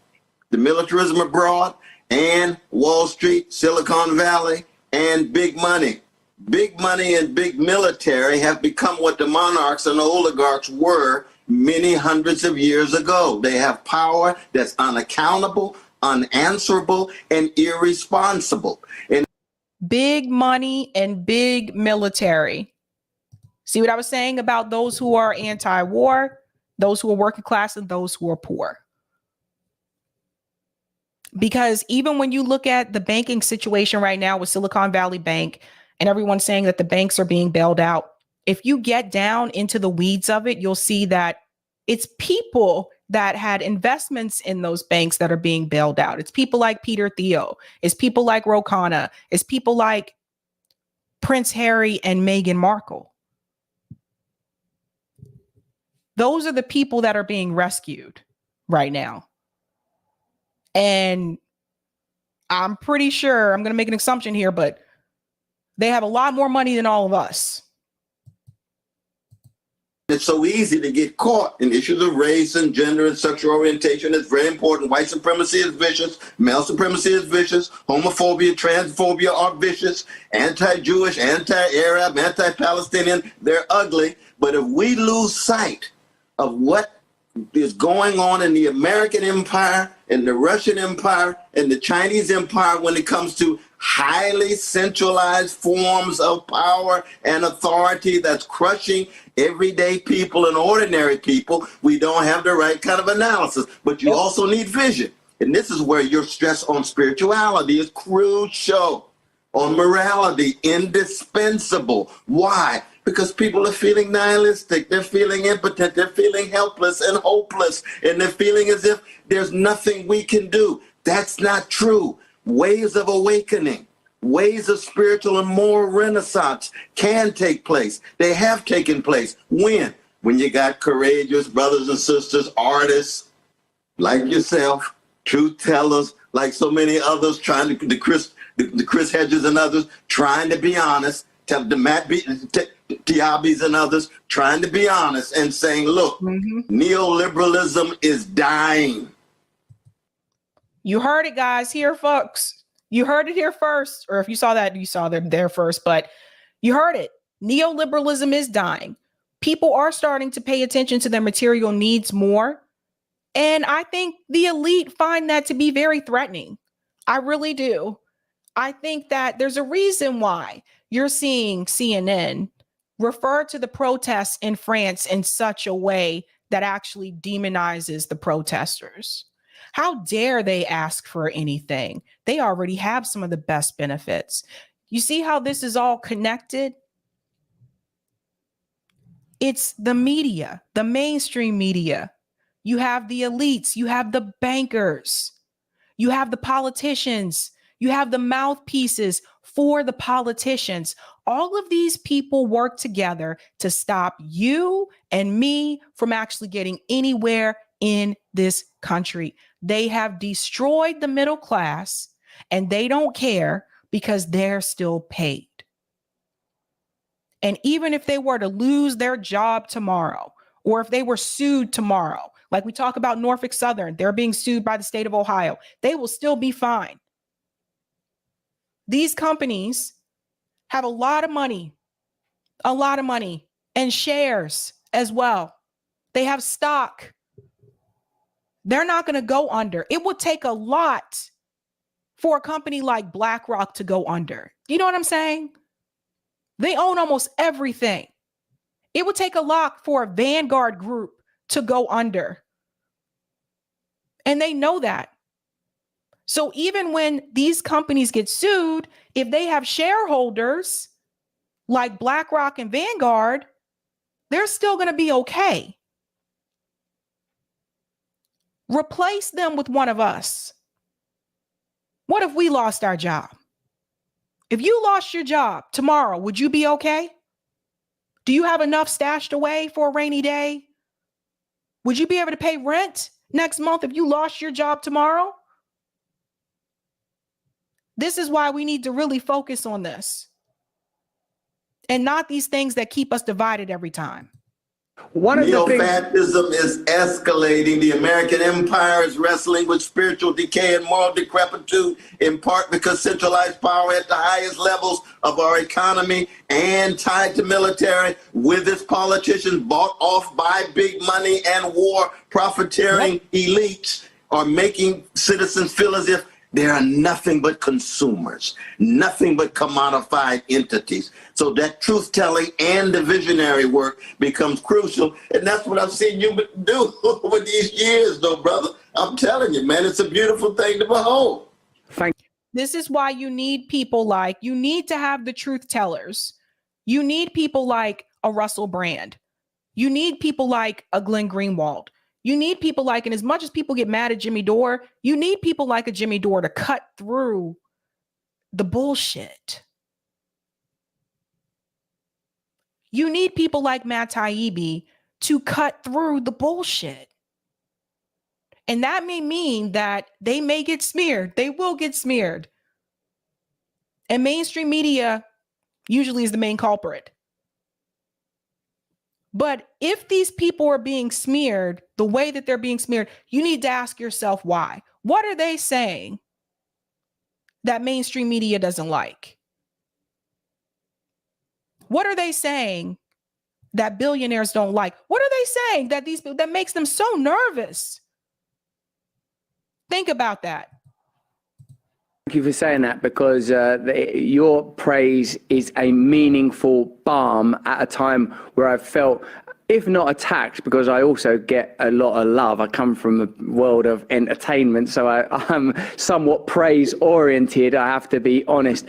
the militarism abroad, and Wall Street, Silicon Valley, and big money. Big money and big military have become what the monarchs and the oligarchs were many hundreds of years ago. They have power that's unaccountable, unanswerable, and irresponsible. And big money and big military. See what I was saying about those who are anti-war, those who are working class, and those who are poor? Because even when you look at the banking situation right now with Silicon Valley Bank and everyone saying that the banks are being bailed out, if you get down into the weeds of it, you'll see that it's people that had investments in those banks that are being bailed out. It's people like Peter Thiel. It's people like Ro Khanna. It's people like Prince Harry and Meghan Markle. Those are the people that are being rescued right now. And I'm pretty sure, I'm going to make an assumption here, but they have a lot more money than all of us. It's so easy to get caught in issues of race and gender and sexual orientation. It's very important. White supremacy is vicious. Male supremacy is vicious. Homophobia, transphobia are vicious. Anti-Jewish, anti-Arab, anti-Palestinian, they're ugly. But if we lose sight of what is going on in the American empire and the Russian empire and the Chinese empire when it comes to highly centralized forms of power and authority that's crushing everyday people and ordinary people, we don't have the right kind of analysis. But you also need vision. And this is where your stress on spirituality is crucial, on morality, indispensable. Why? Because people are feeling nihilistic, they're feeling impotent, they're feeling helpless and hopeless, and they're feeling as if there's nothing we can do. That's not true. Waves of awakening, waves of spiritual and moral renaissance can take place. They have taken place. When? When you got courageous brothers and sisters, artists like yourself, truth tellers like so many others, trying to, the Chris Hedges and others, trying to be honest, the Tiabis and others trying to be honest and saying, look, neoliberalism is dying. You heard it, guys, here, folks. You heard it here first. Or if you saw that, you saw them there first, but you heard it. Neoliberalism is dying. People are starting to pay attention to their material needs more. And I think the elite find that to be very threatening. I really do. I think that there's a reason why you're seeing CNN refer to the protests in France in such a way that actually demonizes the protesters. How dare they ask for anything? They already have some of the best benefits. You see how this is all connected? It's the media, the mainstream media. You have the elites, you have the bankers, you have the politicians, you have the mouthpieces for the politicians. All of these people work together to stop you and me from actually getting anywhere in this country. They have destroyed the middle class and they don't care because they're still paid. And even if they were to lose their job tomorrow, or if they were sued tomorrow, like we talk about Norfolk Southern, they're being sued by the state of Ohio, they will still be fine. These companies have a lot of money and shares as well. They have stock. They're not going to go under. It would take a lot for a company like BlackRock to go under. You know what I'm saying? They own almost everything. It would take a lot for a Vanguard group to go under. And they know that. So even when these companies get sued, if they have shareholders like BlackRock and Vanguard, they're still going to be okay. Replace them with one of us. What if we lost our job? If you lost your job tomorrow, would you be okay? Do you have enough stashed away for a rainy day? Would you be able to pay rent next month if you lost your job tomorrow? This is why we need to really focus on this and not these things that keep us divided every time. Neo-fascism is escalating. The American empire is wrestling with spiritual decay and moral decrepitude, in part because centralized power at the highest levels of our economy and tied to military, with its politicians bought off by big money and war profiteering elites, are making citizens feel as if they are nothing but consumers, nothing but commodified entities. So that truth-telling and the visionary work becomes crucial. And that's what I've seen you do over these years, though, brother. I'm telling you, man, it's a beautiful thing to behold. This is why you need people like, you need to have the truth tellers. You need people like a Russell Brand. You need people like a Glenn Greenwald. You need people like, and as much as people get mad at Jimmy Dore, you need people like a Jimmy Dore to cut through the bullshit. You need people like Matt Taibbi to cut through the bullshit. And that may mean that they may get smeared. They will get smeared. And mainstream media usually is the main culprit. But if these people are being smeared the way that they're being smeared, you need to ask yourself why. What are they saying that mainstream media doesn't like? What are they saying that billionaires don't like? What are they saying that makes them so nervous? Think about that. Thank you for saying that, because your praise is a meaningful balm at a time where I've felt, if not attacked, because I also get a lot of love. I come from a world of entertainment, so I'm somewhat praise oriented, I have to be honest.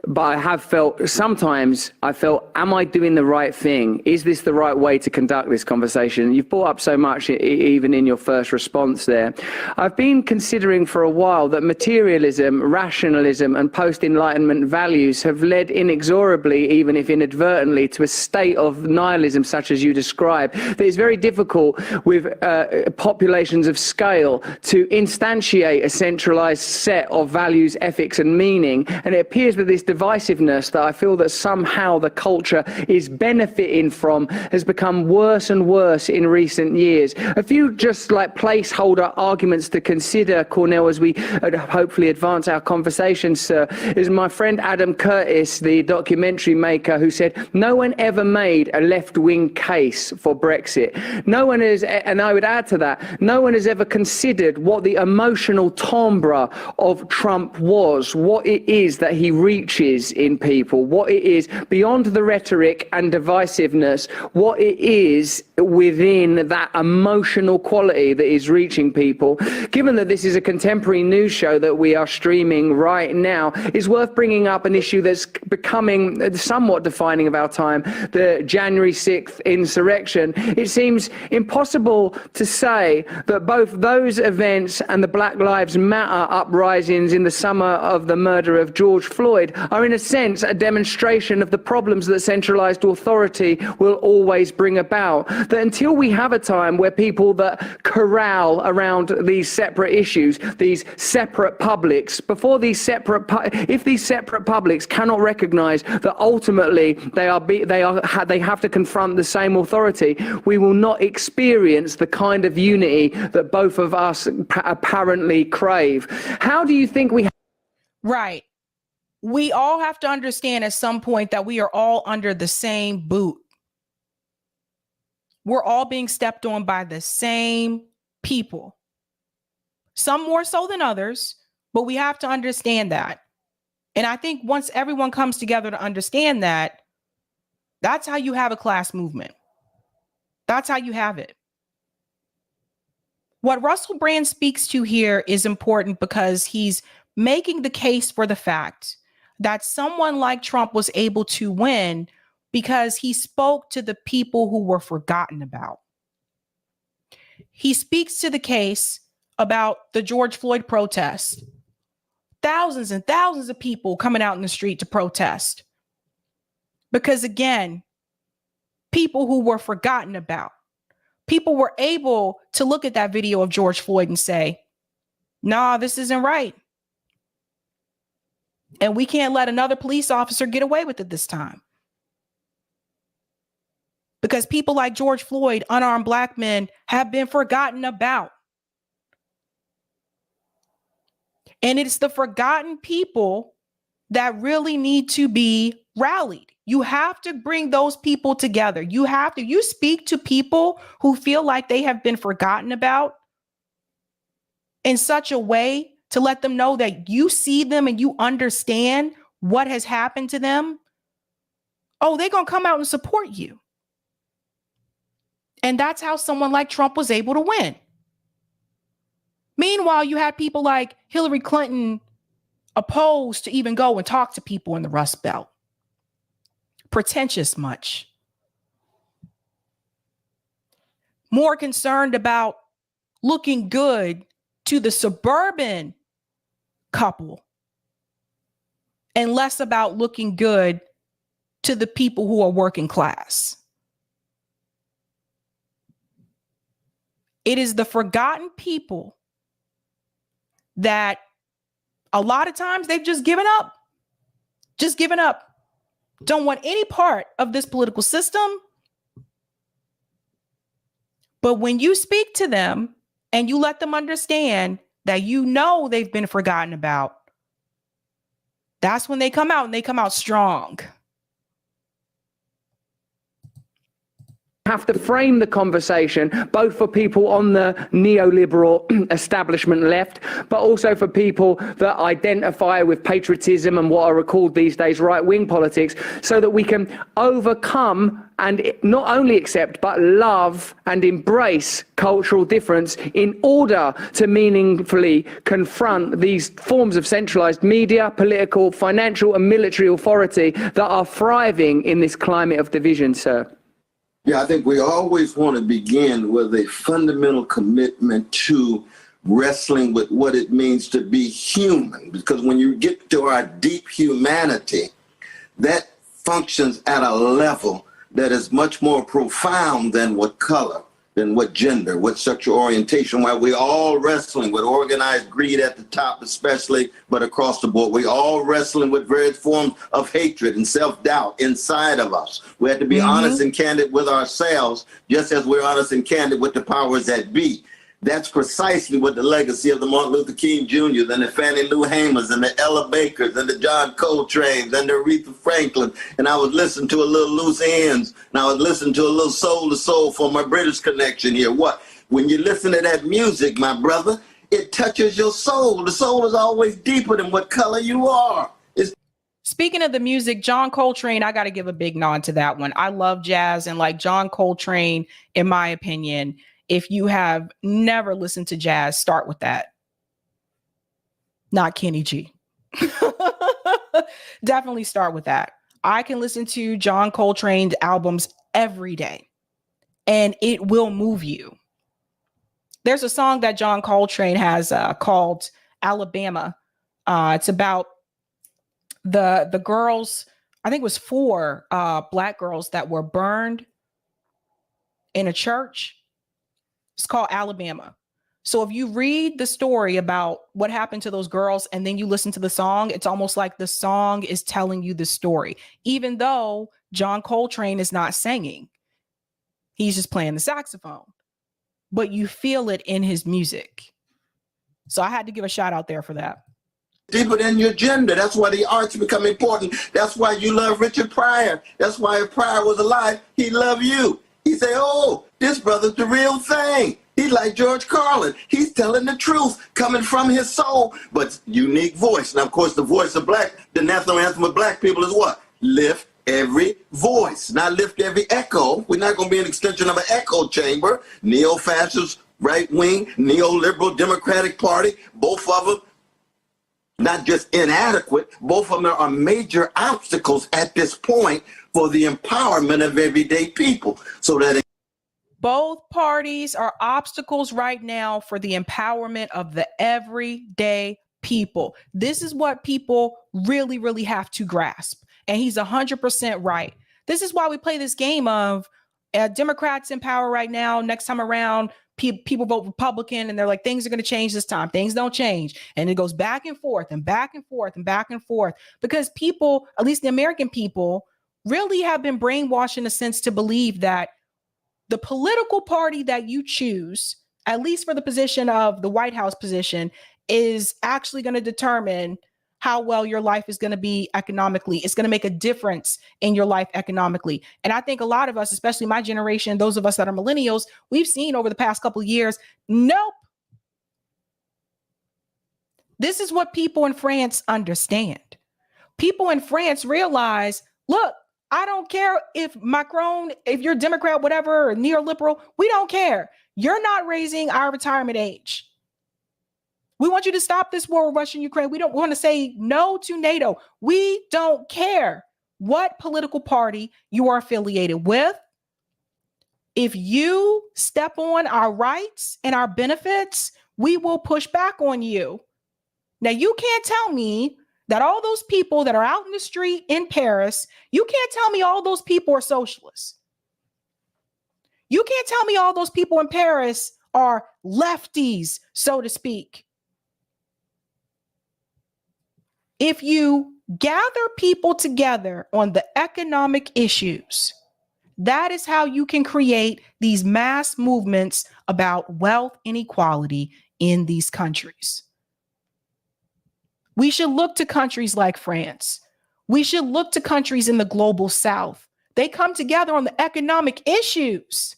But I have felt, sometimes I felt, am I doing the right thing? Is this the right way to conduct this conversation? You've brought up so much, even in your first response there. I've been considering for a while that materialism, rationalism, and post-Enlightenment values have led inexorably, even if inadvertently, to a state of nihilism such as you describe, that is very difficult with populations of scale to instantiate a centralized set of values, ethics, and meaning. And it appears that this divisiveness that I feel that somehow the culture is benefiting from has become worse and worse in recent years. A few just like placeholder arguments to consider, Cornel, as we hopefully advance our conversation, sir, is my friend Adam Curtis, the documentary maker, who said, no one ever made a left-wing case for Brexit. No one has, and I would add to that, no one has ever considered what the emotional timbre of Trump was, what it is that he reaches in people, what it is beyond the rhetoric and divisiveness, what it is within that emotional quality that is reaching people. Given that this is a contemporary news show that we are streaming right now, it's worth bringing up an issue that's becoming somewhat defining of our time, the January 6th insurrection. It seems impossible to say that both those events and the Black Lives Matter uprisings in the summer of the murder of George Floyd are in a sense a demonstration of the problems that centralized authority will always bring about. That until we have a time where people that corral around these separate issues, these separate publics, if these separate publics cannot recognize that ultimately they have to confront the same authority, we will not experience the kind of unity that both of us apparently crave. How do you think we? Right. We all have to understand at some point that we are all under the same boot. We're all being stepped on by the same people. Some more so than others, but we have to understand that. And I think once everyone comes together to understand that, that's how you have a class movement. That's how you have it. What Russell Brand speaks to here is important because he's making the case for the fact that someone like Trump was able to win because he spoke to the people who were forgotten about. He speaks to the case about the George Floyd protests. Thousands and thousands of people coming out in the street to protest. Because again, people who were forgotten about. People were able to look at that video of George Floyd and say, nah, this isn't right. And we can't let another police officer get away with it this time. Because people like George Floyd, unarmed black men, have been forgotten about. And it's the forgotten people that really need to be rallied. You have to bring those people together. You speak to people who feel like they have been forgotten about in such a way to let them know that you see them and you understand what has happened to them. Oh, they're going to come out and support you. And that's how someone like Trump was able to win. Meanwhile, you had people like Hillary Clinton opposed to even go and talk to people in the Rust Belt. Pretentious much. More concerned about looking good to the suburban couple and less about looking good to the people who are working class. It is the forgotten people that a lot of times they've just given up. Just given up. Don't want any part of this political system. But when you speak to them and you let them understand that you know they've been forgotten about, that's when they come out, and they come out strong. Have to frame the conversation both for people on the neoliberal establishment left, but also for people that identify with patriotism and what are called these days right-wing politics, so that we can overcome and not only accept but love and embrace cultural difference in order to meaningfully confront these forms of centralized media, political, financial and military authority that are thriving in this climate of division, sir. Yeah, I think we always want to begin with a fundamental commitment to wrestling with what it means to be human, because when you get to our deep humanity, that functions at a level that is much more profound than what color, than what gender, what sexual orientation, while we're all wrestling with organized greed at the top especially, but across the board. We're all wrestling with various forms of hatred and self-doubt inside of us. We have to be honest and candid with ourselves, just as we're honest and candid with the powers that be. That's precisely what the legacy of the Martin Luther King Jr., and the Fannie Lou Hamers, and the Ella Bakers, and the John Coltrane's, and the Aretha Franklin. And I was listening to a little Loose Ends, and I was listening to a little Soul to Soul for my British connection here. What? When you listen to that music, my brother, it touches your soul. The soul is always deeper than what color you are. Speaking of the music, John Coltrane, I got to give a big nod to that one. I love jazz, and like John Coltrane, in my opinion, if you have never listened to jazz, start with that. Not Kenny G. Definitely start with that. I can listen to John Coltrane's albums every day, and it will move you. There's a song that John Coltrane has called Alabama. It's about the girls, I think it was 4 black girls that were burned in a church. It's called Alabama. So if you read the story about what happened to those girls and then you listen to the song, it's almost like the song is telling you the story, even though John Coltrane is not singing. He's just playing the saxophone, but you feel it in his music. So I had to give a shout out there for that. Deeper than your gender. That's why the arts become important. That's why you love Richard Pryor. That's why if Pryor was alive, he loved you. He say, oh, this brother's the real thing. He's like George Carlin. He's telling the truth coming from his soul, but unique voice. Now, of course, the voice of black, the national anthem of black people is what? Lift every voice, not lift every echo. We're not going to be an extension of an echo chamber. Neo-fascist, right-wing, neoliberal Democratic Party, both of them not just inadequate, both of them are major obstacles at this point for the empowerment of everyday people so that both parties are obstacles right now for the empowerment of the everyday people. This is what people really, really have to grasp. And he's 100% right. This is why we play this game of Democrats in power right now. Next time around, people vote Republican and they're like, things are going to change this time. Things don't change. And it goes back and forth and back and forth and back and forth because people, at least the American people, really have been brainwashed in a sense to believe that the political party that you choose, at least for the position of the White House position, is actually going to determine how well your life is going to be economically. It's going to make a difference in your life economically. And I think a lot of us, especially my generation, those of us that are millennials, we've seen over the past couple of years, nope. This is what people in France understand. People in France realize, look, I don't care if Macron, if you're Democrat, whatever, or neoliberal, we don't care. You're not raising our retirement age. We want you to stop this war with Russia and Ukraine. We don't want to say no to NATO. We don't care what political party you are affiliated with. If you step on our rights and our benefits, we will push back on you. Now, you can't tell me that all those people that are out in the street in Paris, you can't tell me all those people are socialists. You can't tell me all those people in Paris are lefties, so to speak. If you gather people together on the economic issues, that is how you can create these mass movements about wealth inequality in these countries. We should look to countries like France. We should look to countries in the global south. They come together on the economic issues.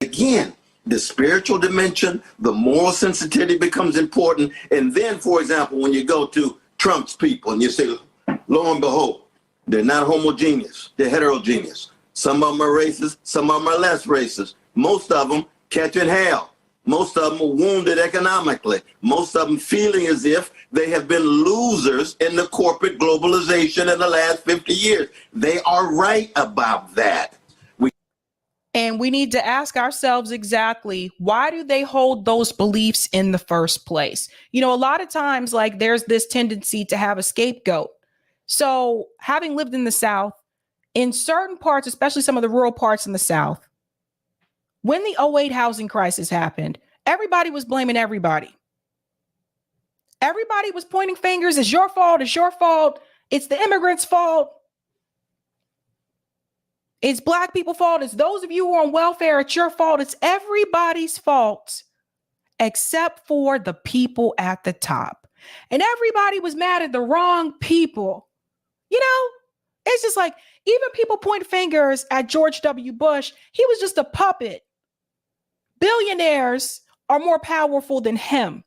Again, the spiritual dimension, the moral sensitivity becomes important. And then, for example, when you go to Trump's people and you say, lo and behold, they're not homogeneous, they're heterogeneous. Some of them are racist, some of them are less racist. Most of them catching hell. Most of them are wounded economically. Most of them feeling as if they have been losers in the corporate globalization in the last 50 years. They are right about that. And we need to ask ourselves exactly, why do they hold those beliefs in the first place? You know, a lot of times, like, there's this tendency to have a scapegoat. So having lived in the South, in certain parts, especially some of the rural parts in the South, when the 2008 housing crisis happened, everybody was blaming everybody. Everybody was pointing fingers. It's your fault. It's your fault. It's the immigrants' fault. It's Black people's fault. It's those of you who are on welfare. It's your fault. It's everybody's fault except for the people at the top. And everybody was mad at the wrong people. You know, it's just like, even people point fingers at George W. Bush. He was just a puppet. Billionaires are more powerful than him.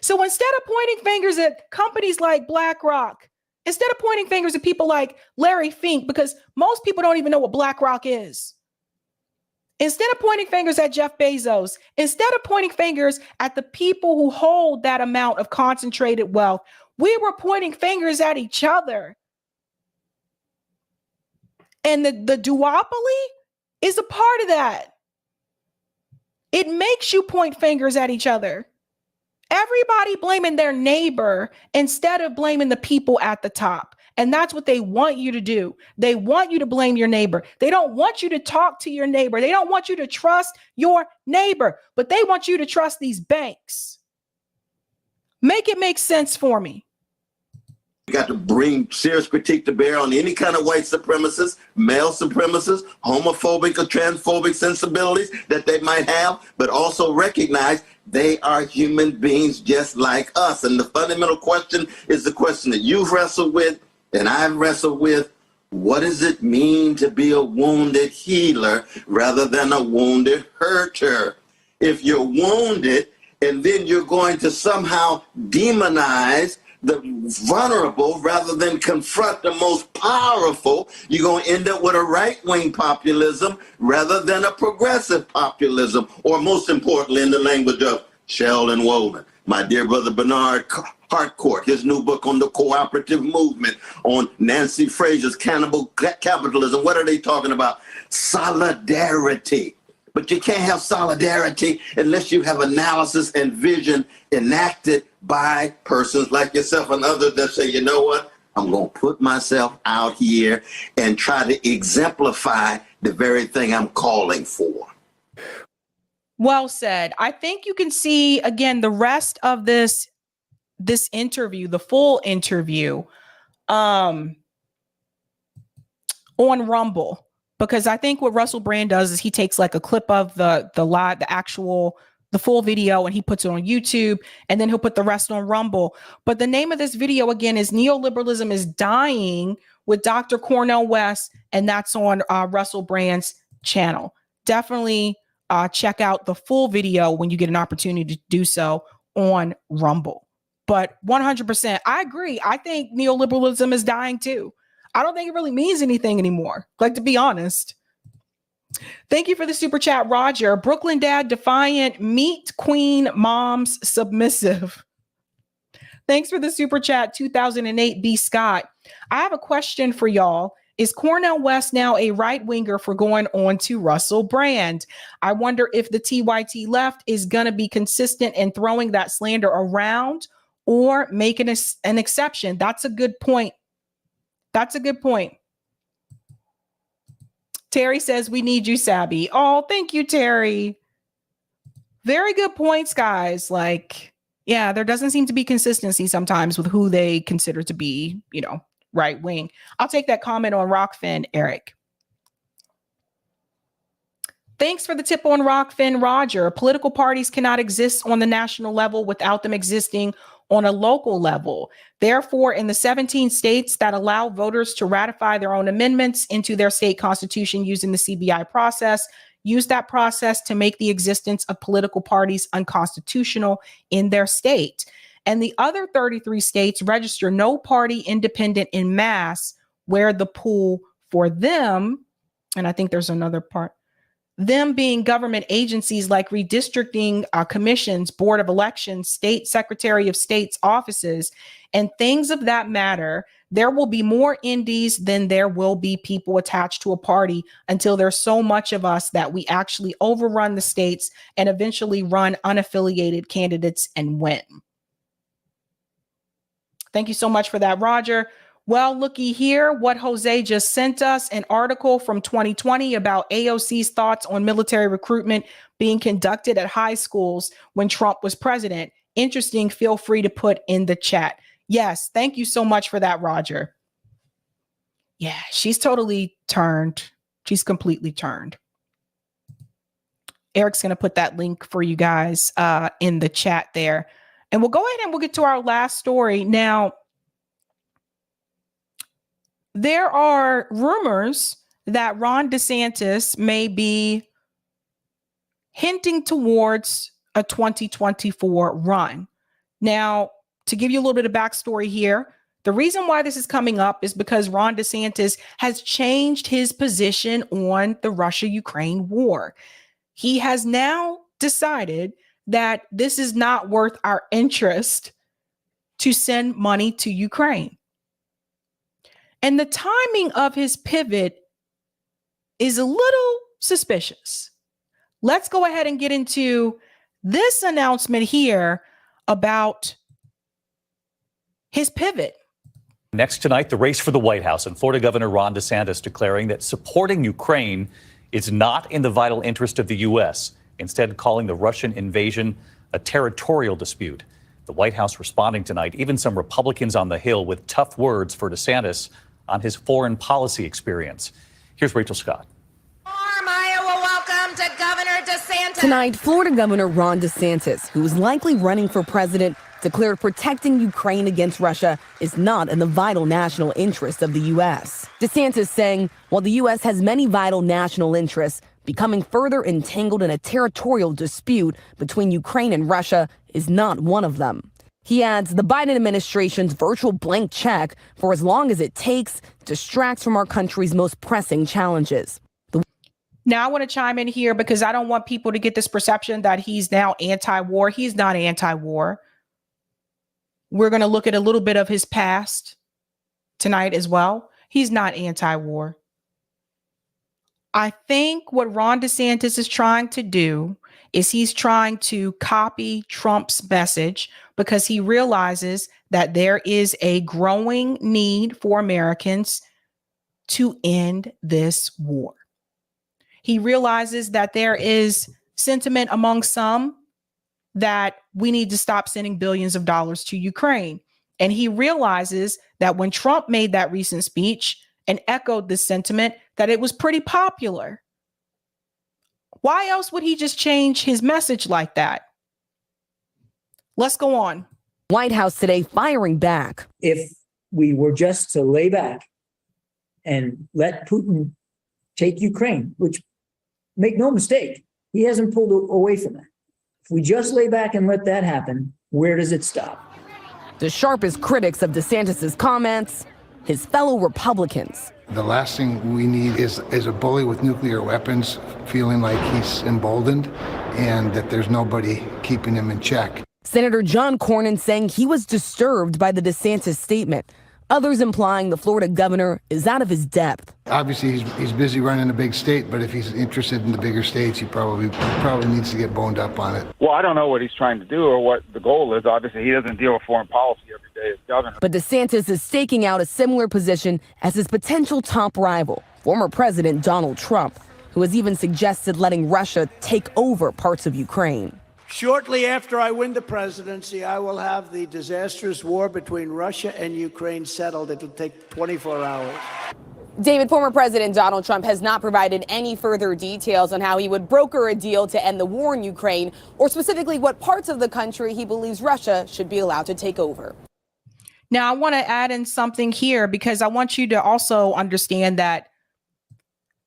So instead of pointing fingers at companies like BlackRock, instead of pointing fingers at people like Larry Fink, because most people don't even know what BlackRock is. Instead of pointing fingers at Jeff Bezos, instead of pointing fingers at the people who hold that amount of concentrated wealth, we were pointing fingers at each other. And the duopoly is a part of that. It makes you point fingers at each other. Everybody blaming their neighbor instead of blaming the people at the top. And that's what they want you to do. They want you to blame your neighbor. They don't want you to talk to your neighbor. They don't want you to trust your neighbor, but they want you to trust these banks. Make it make sense for me. We got to bring serious critique to bear on any kind of white supremacist, male supremacist, homophobic or transphobic sensibilities that they might have, but also recognize they are human beings just like us. And the fundamental question is the question that you've wrestled with and I've wrestled with. What does it mean to be a wounded healer rather than a wounded hurter? If you're wounded and then you're going to somehow demonize the vulnerable rather than confront the most powerful, you're going to end up with a right-wing populism rather than a progressive populism, or most importantly, in the language of Sheldon Wolin, my dear brother Bernard Harcourt, his new book on the cooperative movement, on Nancy Fraser's cannibal capitalism. What are they talking about? Solidarity. But you can't have solidarity unless you have analysis and vision enacted by persons like yourself and others that say, you know what? I'm going to put myself out here and try to exemplify the very thing I'm calling for. Well said. I think you can see, again, the rest of this interview, the full interview, on Rumble, because I think what Russell Brand does is he takes like a clip of the full video, and he puts it on YouTube, and then he'll put the rest on Rumble. But the name of this video again is Neoliberalism is Dying with Dr. Cornel West, and that's on Russell Brand's channel. Definitely check out the full video when you get an opportunity to do so on Rumble. But 100%, I agree. I think neoliberalism is dying too. I don't think it really means anything anymore, like, to be honest. Thank you for the super chat, Roger. Brooklyn Dad Defiant, meet Queen Moms Submissive. Thanks for the super chat, 2008 B. Scott. I have a question for y'all. Is Cornel West now a right-winger for going on to Russell Brand? I wonder if the TYT left is going to be consistent in throwing that slander around or making an exception. That's a good point. That's a good point. Terry says, we need you, Sabby. Oh, thank you, Terry. Very good points, guys. Like, yeah, there doesn't seem to be consistency sometimes with who they consider to be, right wing. I'll take that comment on Rockfin, Eric. Thanks for the tip on Rockfin, Roger. Political parties cannot exist on the national level without them existing on a local level. Therefore, in the 17 states that allow voters to ratify their own amendments into their state constitution using the CBI process, use that process to make the existence of political parties unconstitutional in their state. And the other 33 states register no party independent in mass, where the pool for them, and I think there's another part, them being government agencies like redistricting commissions, board of elections, state secretary of state's offices, and things of that matter, there will be more indies than there will be people attached to a party until there's so much of us that we actually overrun the states and eventually run unaffiliated candidates and win. Thank you so much for that, Roger. Well, looky here, what Jose just sent us, an article from 2020 about AOC's thoughts on military recruitment being conducted at high schools when Trump was president. Interesting. Feel free to put in the chat. Yes, thank you so much for that, Roger. Yeah, she's totally turned. She's completely turned. Eric's going to put that link for you guys in the chat there. And we'll go ahead and we'll get to our last story. Now, there are rumors that Ron DeSantis may be hinting towards a 2024 run. Now, to give you a little bit of backstory here, the reason why this is coming up is because Ron DeSantis has changed his position on the Russia-Ukraine war. He has now decided that this is not worth our interest to send money to Ukraine. And the timing of his pivot is a little suspicious. Let's go ahead and get into this announcement here about his pivot. Next tonight, the race for the White House and Florida Governor Ron DeSantis declaring that supporting Ukraine is not in the vital interest of the U.S., instead calling the Russian invasion a territorial dispute. The White House responding tonight, even some Republicans on the Hill with tough words for DeSantis on his foreign policy experience. Here's Rachel Scott. Iowa, welcome to Governor DeSantis. Tonight, Florida Governor Ron DeSantis, who is likely running for president, declared protecting Ukraine against Russia is not in the vital national interest of the U.S. DeSantis saying, while the U.S. has many vital national interests, becoming further entangled in a territorial dispute between Ukraine and Russia is not one of them. He adds the Biden administration's virtual blank check for as long as it takes distracts from our country's most pressing challenges. Now, I want to chime in here because I don't want people to get this perception that he's now anti-war. He's not anti-war. we're going to look at a little bit of his past tonight as well. He's not anti-war. I think what Ron DeSantis is trying to do is he's trying to copy Trump's message because he realizes that there is a growing need for Americans to end this war. He realizes that there is sentiment among some that we need to stop sending billions of dollars to Ukraine. And he realizes that when Trump made that recent speech and echoed this sentiment, that it was pretty popular. Why else would he just change his message like that? Let's go on. White House today firing back. If we were just to lay back and let Putin take Ukraine, which, make no mistake, he hasn't pulled away from that. If we just lay back and let that happen, where does it stop? The sharpest critics of DeSantis' comments, his fellow Republicans. The last thing we need is a bully with nuclear weapons feeling like he's emboldened and that there's nobody keeping him in check. Senator John Cornyn saying he was disturbed by the DeSantis statement. Others implying the Florida governor is out of his depth. Obviously, he's busy running a big state, but if he's interested in the bigger states, he probably needs to get boned up on it. Well, I don't know what he's trying to do or what the goal is. Obviously, he doesn't deal with foreign policy every day as governor. But DeSantis is staking out a similar position as his potential top rival, former President Donald Trump, who has even suggested letting Russia take over parts of Ukraine. Shortly after I win the presidency, I will have the disastrous war between Russia and Ukraine settled. It will take 24 hours. David, former President Donald Trump has not provided any further details on how he would broker a deal to end the war in Ukraine, or specifically what parts of the country he believes Russia should be allowed to take over. Now, I want to add in something here because I want you to also understand that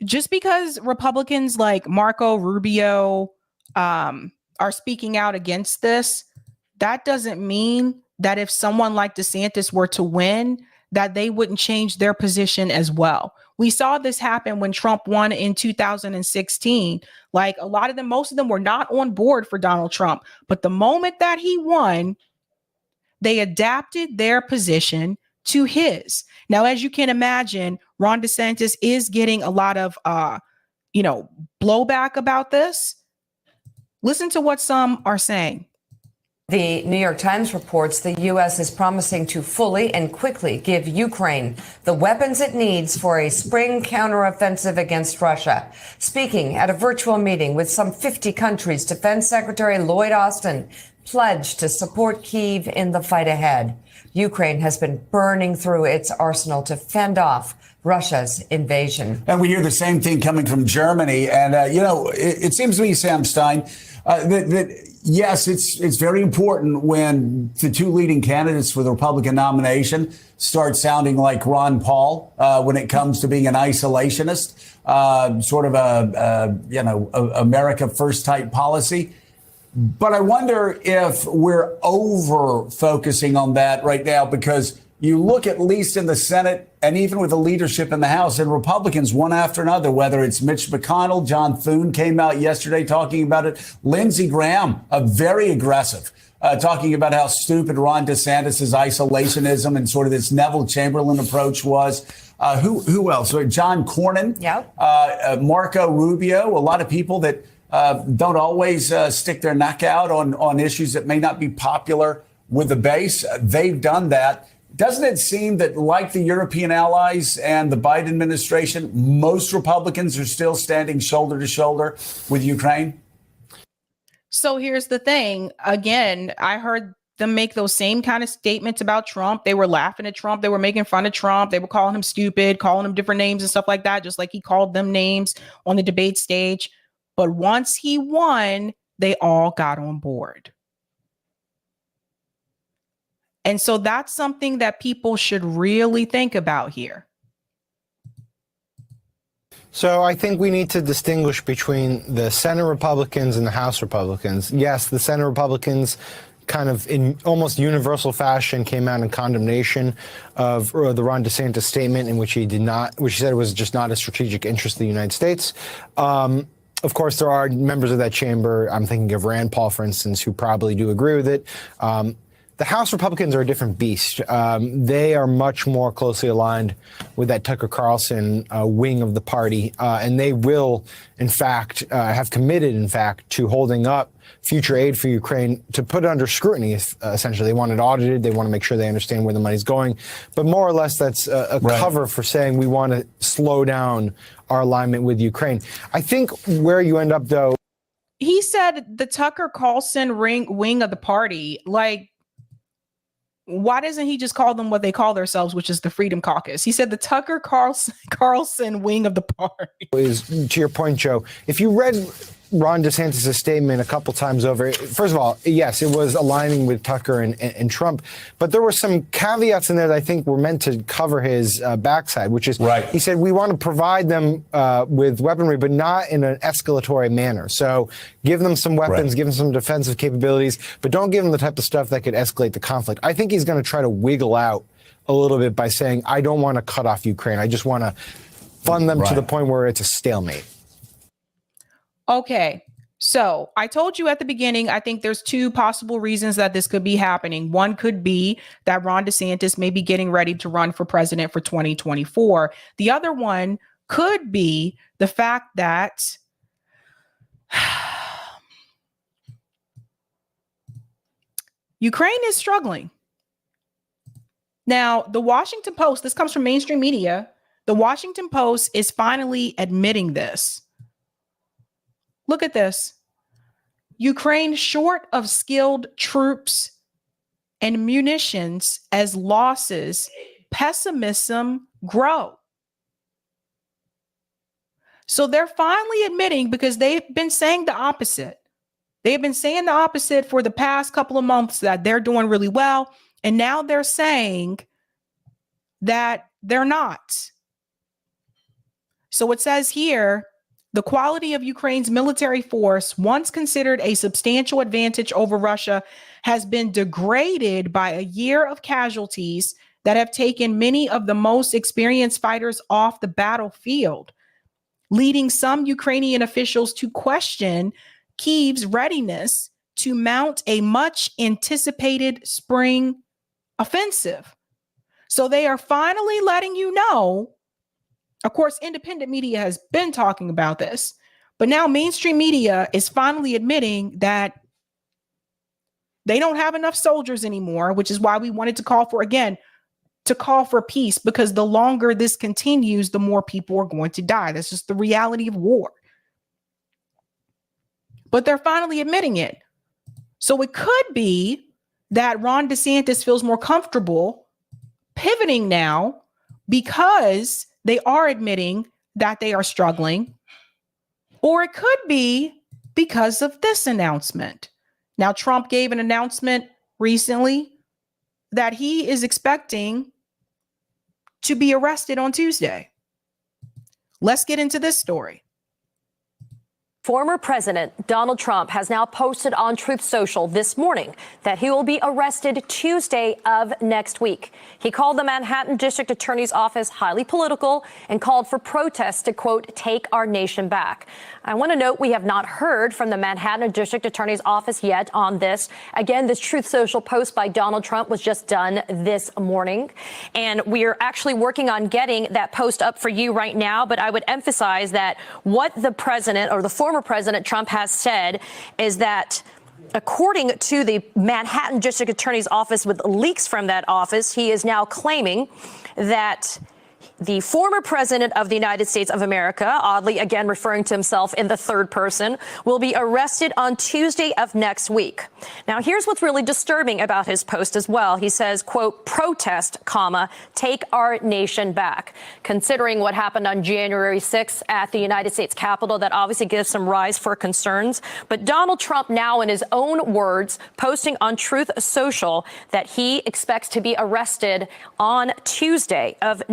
just because Republicans like Marco Rubio are speaking out against this, that doesn't mean that if someone like DeSantis were to win, that they wouldn't change their position as well. We saw this happen when Trump won in 2016. Like a lot of them, most of them were not on board for Donald Trump. But the moment that he won, they adapted their position to his. Now, as you can imagine, Ron DeSantis is getting a lot of, blowback about this. Listen to what some are saying. The New York Times reports the U.S. is promising to fully and quickly give Ukraine the weapons it needs for a spring counteroffensive against Russia. Speaking at a virtual meeting with some 50 countries, Defense Secretary Lloyd Austin pledged to support Kyiv in the fight ahead. Ukraine has been burning through its arsenal to fend off Russia's invasion. And we hear the same thing coming from Germany. And, it seems to me, Sam Stein, that yes, it's very important when the two leading candidates for the Republican nomination start sounding like Ron Paul when it comes to being an isolationist, sort of a America First type policy. But I wonder if we're over focusing on that right now, because you look at least in the Senate and even with the leadership in the House and Republicans one after another, whether it's Mitch McConnell, John Thune came out yesterday talking about it. Lindsey Graham, very aggressive, talking about how stupid Ron DeSantis' isolationism and sort of this Neville Chamberlain approach was. Who else? John Cornyn, Marco Rubio, a lot of people that don't always stick their neck out on issues that may not be popular with the base. They've done that. Doesn't it seem that, like the European allies and the Biden administration, most Republicans are still standing shoulder to shoulder with Ukraine? So here's the thing. Again, I heard them make those same kind of statements about Trump. They were laughing at Trump. They were making fun of Trump. They were calling him stupid, calling him different names and stuff like that, just like he called them names on the debate stage. But once he won, they all got on board. And so that's something that people should really think about here. So I think we need to distinguish between the Senate Republicans and the House Republicans. Yes, the Senate Republicans kind of in almost universal fashion came out in condemnation of the Ron DeSantis statement in which he said it was just not a strategic interest of the United States. Of course, there are members of that chamber, I'm thinking of Rand Paul, for instance, who probably do agree with it. The House Republicans are a different beast. They are much more closely aligned with that Tucker Carlson wing of the party, and they will, in fact, have committed, in fact, to holding up future aid for Ukraine to put it under scrutiny. Essentially, they want it audited. They want to make sure they understand where the money's going. But more or less, that's a cover for saying we want to slow down our alignment with Ukraine. I think where you end up, though. He said the Tucker Carlson wing of the party, like, why doesn't he just call them what they call themselves, which is the Freedom Caucus? He said the Tucker Carlson wing of the party. Is, to your point, Joe, if you read Ron DeSantis' statement a couple times over, first of all, yes, it was aligning with Tucker and Trump, but there were some caveats in there that I think were meant to cover his backside, which is, he said, we want to provide them with weaponry, but not in an escalatory manner. So give them some weapons, give them some defensive capabilities, but don't give them the type of stuff that could escalate the conflict. I think he's going to try to wiggle out a little bit by saying, I don't want to cut off Ukraine. I just want to fund them to the point where it's a stalemate. Okay, so I told you at the beginning, I think there's two possible reasons that this could be happening. One could be that Ron DeSantis may be getting ready to run for president for 2024. The other one could be the fact that Ukraine is struggling. Now, the Washington Post, this comes from mainstream media, the Washington Post is finally admitting this. Look at this. Ukraine short of skilled troops and munitions as losses, pessimism grow. So they're finally admitting, because they've been saying the opposite. They've been saying the opposite for the past couple of months, that they're doing really well. And now they're saying that they're not. So it says here, the quality of Ukraine's military force, once considered a substantial advantage over Russia, has been degraded by a year of casualties that have taken many of the most experienced fighters off the battlefield, leading some Ukrainian officials to question Kyiv's readiness to mount a much anticipated spring offensive. So they are finally letting you know. Of course, independent media has been talking about this, but now mainstream media is finally admitting that they don't have enough soldiers anymore, which is why we wanted to call for peace, because the longer this continues, the more people are going to die. That's just the reality of war. But they're finally admitting it. So it could be that Ron DeSantis feels more comfortable pivoting now because they are admitting that they are struggling, or it could be because of this announcement. Now, Trump gave an announcement recently that he is expecting to be arrested on Tuesday. Let's get into this story. Former President Donald Trump has now posted on Truth Social this morning that he will be arrested Tuesday of next week. He called the Manhattan District Attorney's Office highly political and called for protests to, quote, take our nation back. I want to note we have not heard from the Manhattan District Attorney's Office yet on this. Again, this Truth Social post by Donald Trump was just done this morning, and we are actually working on getting that post up for you right now. But I would emphasize that what the president, or the former President Trump, has said is that, according to the Manhattan District Attorney's Office, with leaks from that office, he is now claiming that the former president of the United States of America, oddly again referring to himself in the third person, will be arrested on Tuesday of next week. Now, here's what's really disturbing about his post as well. He says, quote, protest, comma, take our nation back. Considering what happened on January 6th at the United States Capitol, that obviously gives some rise for concerns. But Donald Trump now, in his own words, posting on Truth Social that he expects to be arrested on Tuesday of.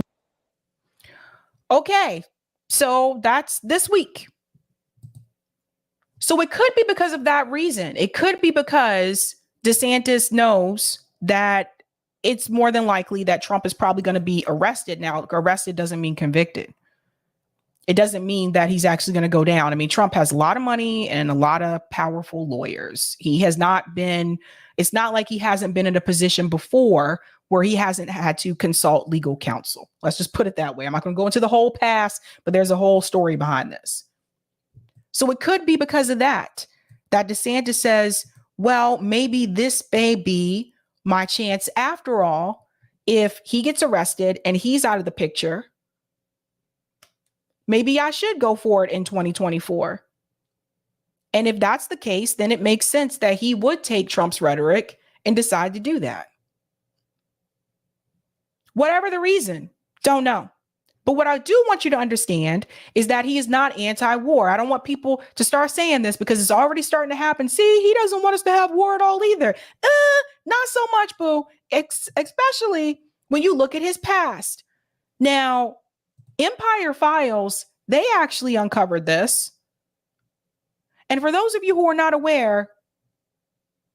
Okay, so that's this week. So it could be because of that reason. It could be because DeSantis knows that it's more than likely that Trump is probably going to be arrested. Now, arrested doesn't mean convicted. It doesn't mean that he's actually going to go down. I mean, Trump has a lot of money and a lot of powerful lawyers. He has not been, it's not like he hasn't been in a position before where he hasn't had to consult legal counsel. Let's just put it that way. I'm not going to go into the whole past, but there's a whole story behind this. So it could be because of that DeSantis says, well, maybe this may be my chance after all. If he gets arrested and he's out of the picture, maybe I should go for it in 2024. And if that's the case, then it makes sense that he would take Trump's rhetoric and decide to do that. Whatever the reason, don't know. But what I do want you to understand is that he is not anti-war. I don't want people to start saying this because it's already starting to happen. See, he doesn't want us to have war at all either. Not so much, boo. Especially when you look at his past. Now, Empire Files, they actually uncovered this. And for those of you who are not aware,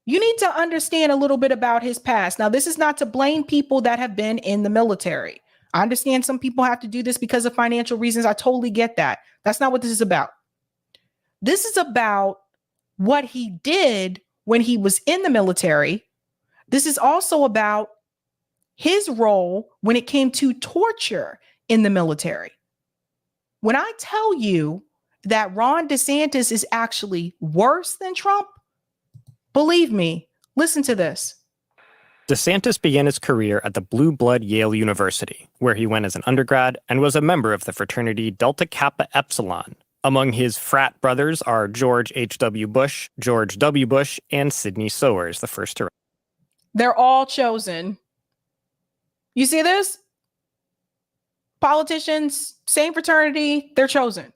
you need to understand a little bit about his past. Now, this is not to blame people that have been in the military. I understand some people have to do this because of financial reasons. I totally get that. That's not what this is about. This is about what he did when he was in the military. This is also about his role when it came to torture in the military. When I tell you that Ron DeSantis is actually worse than Trump, believe me, listen to this. DeSantis began his career at the Blue Blood Yale University, where he went as an undergrad and was a member of the fraternity Delta Kappa Epsilon. Among his frat brothers are George H.W. Bush, George W. Bush, and Sidney Sowers, the first to. They're all chosen. You see this? Politicians, same fraternity, they're chosen.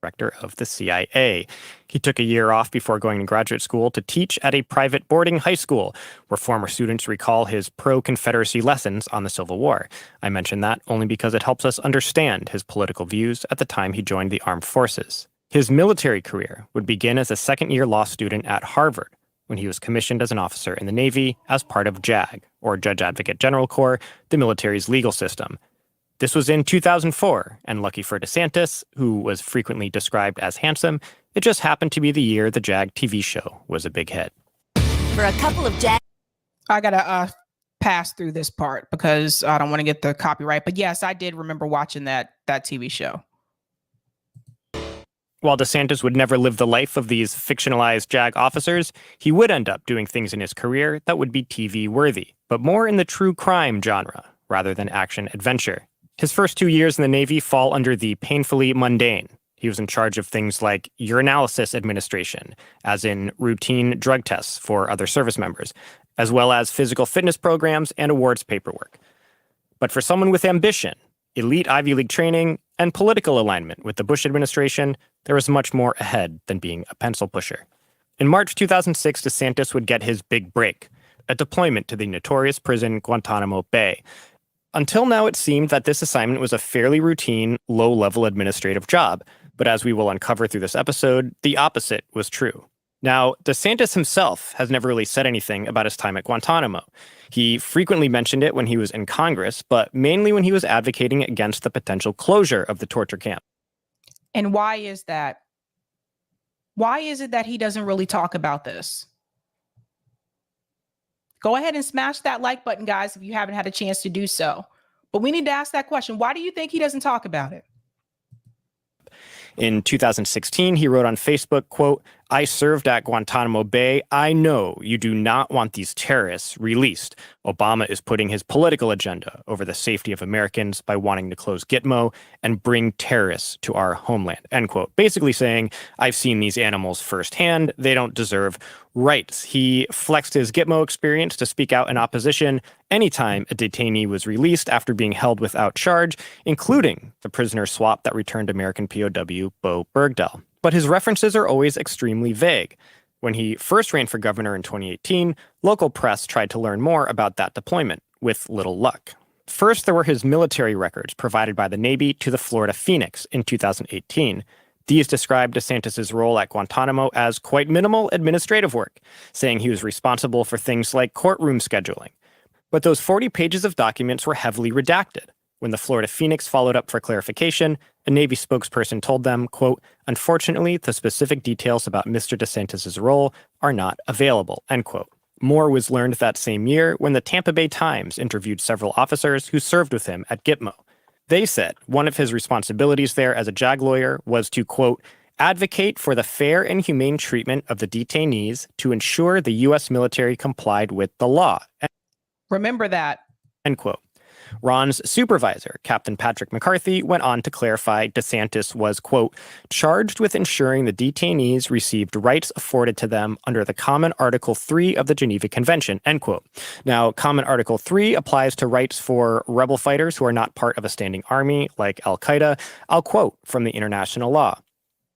Director of the CIA. He took a year off before going to graduate school to teach at a private boarding high school, where former students recall his pro-Confederacy lessons on the Civil War. I mention that only because it helps us understand his political views at the time he joined the armed forces. His military career would begin as a second-year law student at Harvard, when he was commissioned as an officer in the Navy as part of JAG, or Judge Advocate General Corps, the military's legal system. This was in 2004, and lucky for DeSantis, who was frequently described as handsome, it just happened to be the year the JAG TV show was a big hit. For a couple of JAG... I gotta pass through this part because I don't want to get the copyright. But yes, I did remember watching that TV show. While DeSantis would never live the life of these fictionalized JAG officers, he would end up doing things in his career that would be TV-worthy, but more in the true crime genre rather than action-adventure. His first 2 years in the Navy fall under the painfully mundane. He was in charge of things like urinalysis administration, as in routine drug tests for other service members, as well as physical fitness programs and awards paperwork. But for someone with ambition, elite Ivy League training, and political alignment with the Bush administration, there was much more ahead than being a pencil pusher. In March 2006, DeSantis would get his big break, a deployment to the notorious prison Guantanamo Bay. Until now, it seemed that this assignment was a fairly routine, low-level administrative job, but as we will uncover through this episode, the opposite was true. Now, DeSantis himself has never really said anything about his time at Guantanamo. He frequently mentioned it when he was in Congress, but mainly when he was advocating against the potential closure of the torture camp. And why is that? Why is it that he doesn't really talk about this? Go ahead and smash that like button, guys, if you haven't had a chance to do so. But we need to ask that question. Why do you think he doesn't talk about it? In 2016, he wrote on Facebook, quote, "I served at Guantanamo Bay. I know you do not want these terrorists released. Obama is putting his political agenda over the safety of Americans by wanting to close Gitmo and bring terrorists to our homeland," end quote. Basically saying, I've seen these animals firsthand. They don't deserve rights. He flexed his Gitmo experience to speak out in opposition anytime a detainee was released after being held without charge, including the prisoner swap that returned American POW Bo Bergdahl. But his references are always extremely vague. When he first ran for governor in 2018, local press tried to learn more about that deployment, with little luck. First, there were his military records provided by the Navy to the Florida Phoenix in 2018. These described DeSantis' role at Guantanamo as quite minimal administrative work, saying he was responsible for things like courtroom scheduling. But those 40 pages of documents were heavily redacted. When the Florida Phoenix followed up for clarification, a Navy spokesperson told them, quote, "Unfortunately, the specific details about Mr. DeSantis' role are not available," end quote. More was learned that same year when the Tampa Bay Times interviewed several officers who served with him at Gitmo. They said one of his responsibilities there as a JAG lawyer was to, quote, "advocate for the fair and humane treatment of the detainees to ensure the U.S. military complied with the law." Remember that. End quote. Ron's supervisor, Captain Patrick McCarthy, went on to clarify DeSantis was, quote, "charged with ensuring the detainees received rights afforded to them under the Common Article 3 of the Geneva Convention," end quote. Now, Common Article 3 applies to rights for rebel fighters who are not part of a standing army, like Al-Qaeda. I'll quote from the international law.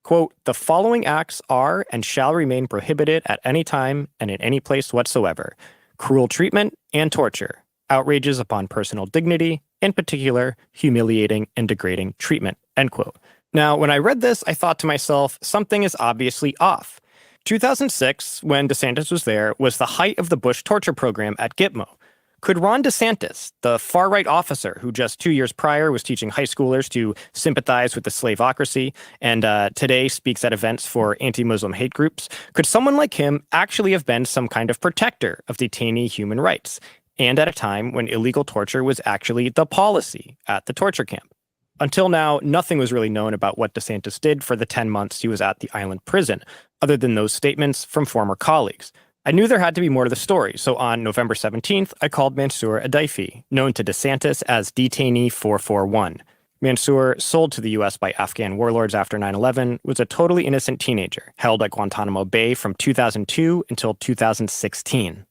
Quote, "The following acts are and shall remain prohibited at any time and in any place whatsoever: cruel treatment and torture, outrages upon personal dignity, in particular, humiliating and degrading treatment," end quote. Now, when I read this, I thought to myself, something is obviously off. 2006, when DeSantis was there, was the height of the Bush torture program at Gitmo. Could Ron DeSantis, the far-right officer who just 2 years prior was teaching high schoolers to sympathize with the slavocracy and today speaks at events for anti-Muslim hate groups, could someone like him actually have been some kind of protector of detainee human rights, and at a time when illegal torture was actually the policy at the torture camp? Until now, nothing was really known about what DeSantis did for the 10 months he was at the island prison, other than those statements from former colleagues. I knew there had to be more to the story, so on November 17th, I called Mansour Adaifi, known to DeSantis as Detainee 441. Mansour, sold to the U.S. by Afghan warlords after 9/11, was a totally innocent teenager, held at Guantanamo Bay from 2002 until 2016.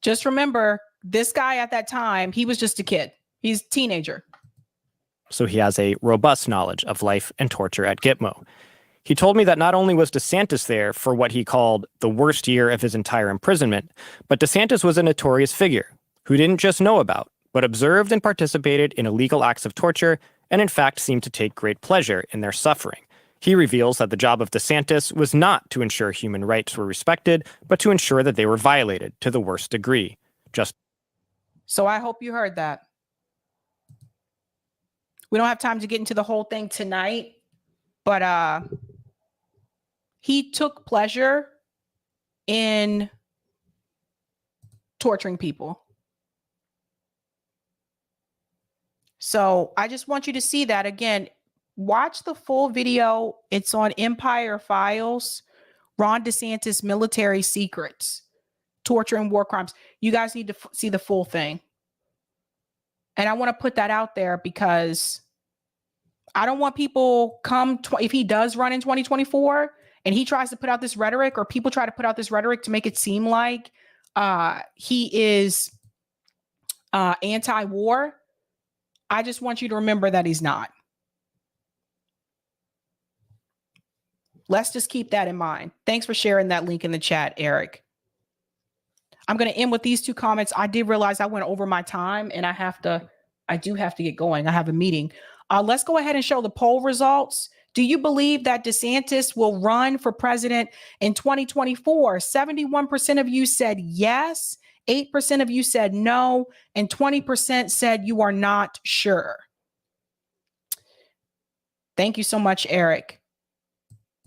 Just remember, this guy at that time, he was just a kid. He's a teenager. So he has a robust knowledge of life and torture at Gitmo. He told me that not only was DeSantis there for what he called the worst year of his entire imprisonment, but DeSantis was a notorious figure who didn't just know about, but observed and participated in illegal acts of torture and in fact seemed to take great pleasure in their suffering. He reveals that the job of DeSantis was not to ensure human rights were respected, but to ensure that they were violated to the worst degree. So I hope you heard that. We don't have time to get into the whole thing tonight, but he took pleasure in torturing people. So I just want you to see that again. Watch the full video. It's on Empire Files, Ron DeSantis military secrets, torture and war crimes. You guys need to see the full thing. And I want to put that out there because I don't want people if he does run in 2024 and he tries to put out this rhetoric, or people try to put out this rhetoric to make it seem like he is anti-war. I just want you to remember that he's not. Let's just keep that in mind. Thanks for sharing that link in the chat, Eric. I'm going to end with these two comments. I did realize I went over my time and I do have to get going. I have a meeting. Let's go ahead and show the poll results. Do you believe that DeSantis will run for president in 2024? 71% of you said yes, 8% of you said no, and 20% said you are not sure. Thank you so much, Eric.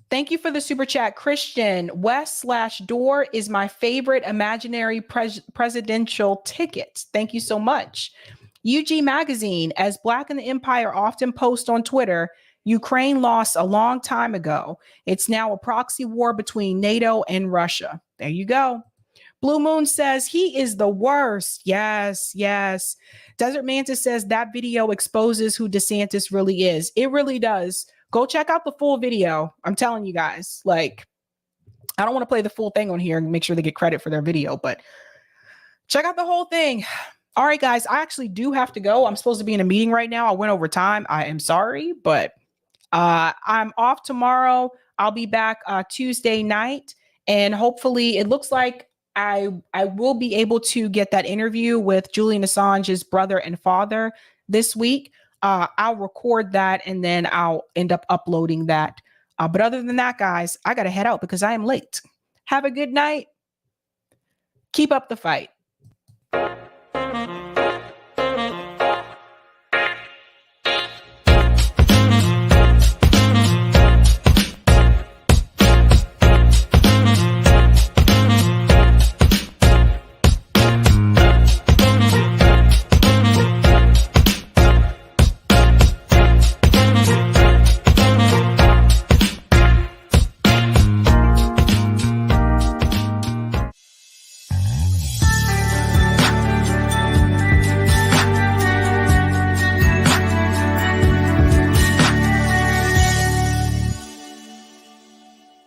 Thank you for the super chat. Christian, West/Door is my favorite imaginary presidential ticket. Thank you so much. UG Magazine, as Black in the Empire often post on Twitter, Ukraine lost a long time ago. It's now a proxy war between NATO and Russia. There you go. Blue Moon says he is the worst. Yes, yes. Desert Mantis says that video exposes who DeSantis really is. It really does. Go check out the full video. I'm telling you guys, like, I don't want to play the full thing on here and make sure they get credit for their video, but check out the whole thing. All right, guys, I actually do have to go. I'm supposed to be in a meeting right now. I went over time. I am sorry, but I'm off tomorrow. I'll be back Tuesday night, and hopefully it looks like I will be able to get that interview with Julian Assange's brother and father this week. I'll record that and then I'll end up uploading that. But other than that, guys, I got to head out because I am late. Have a good night. Keep up the fight.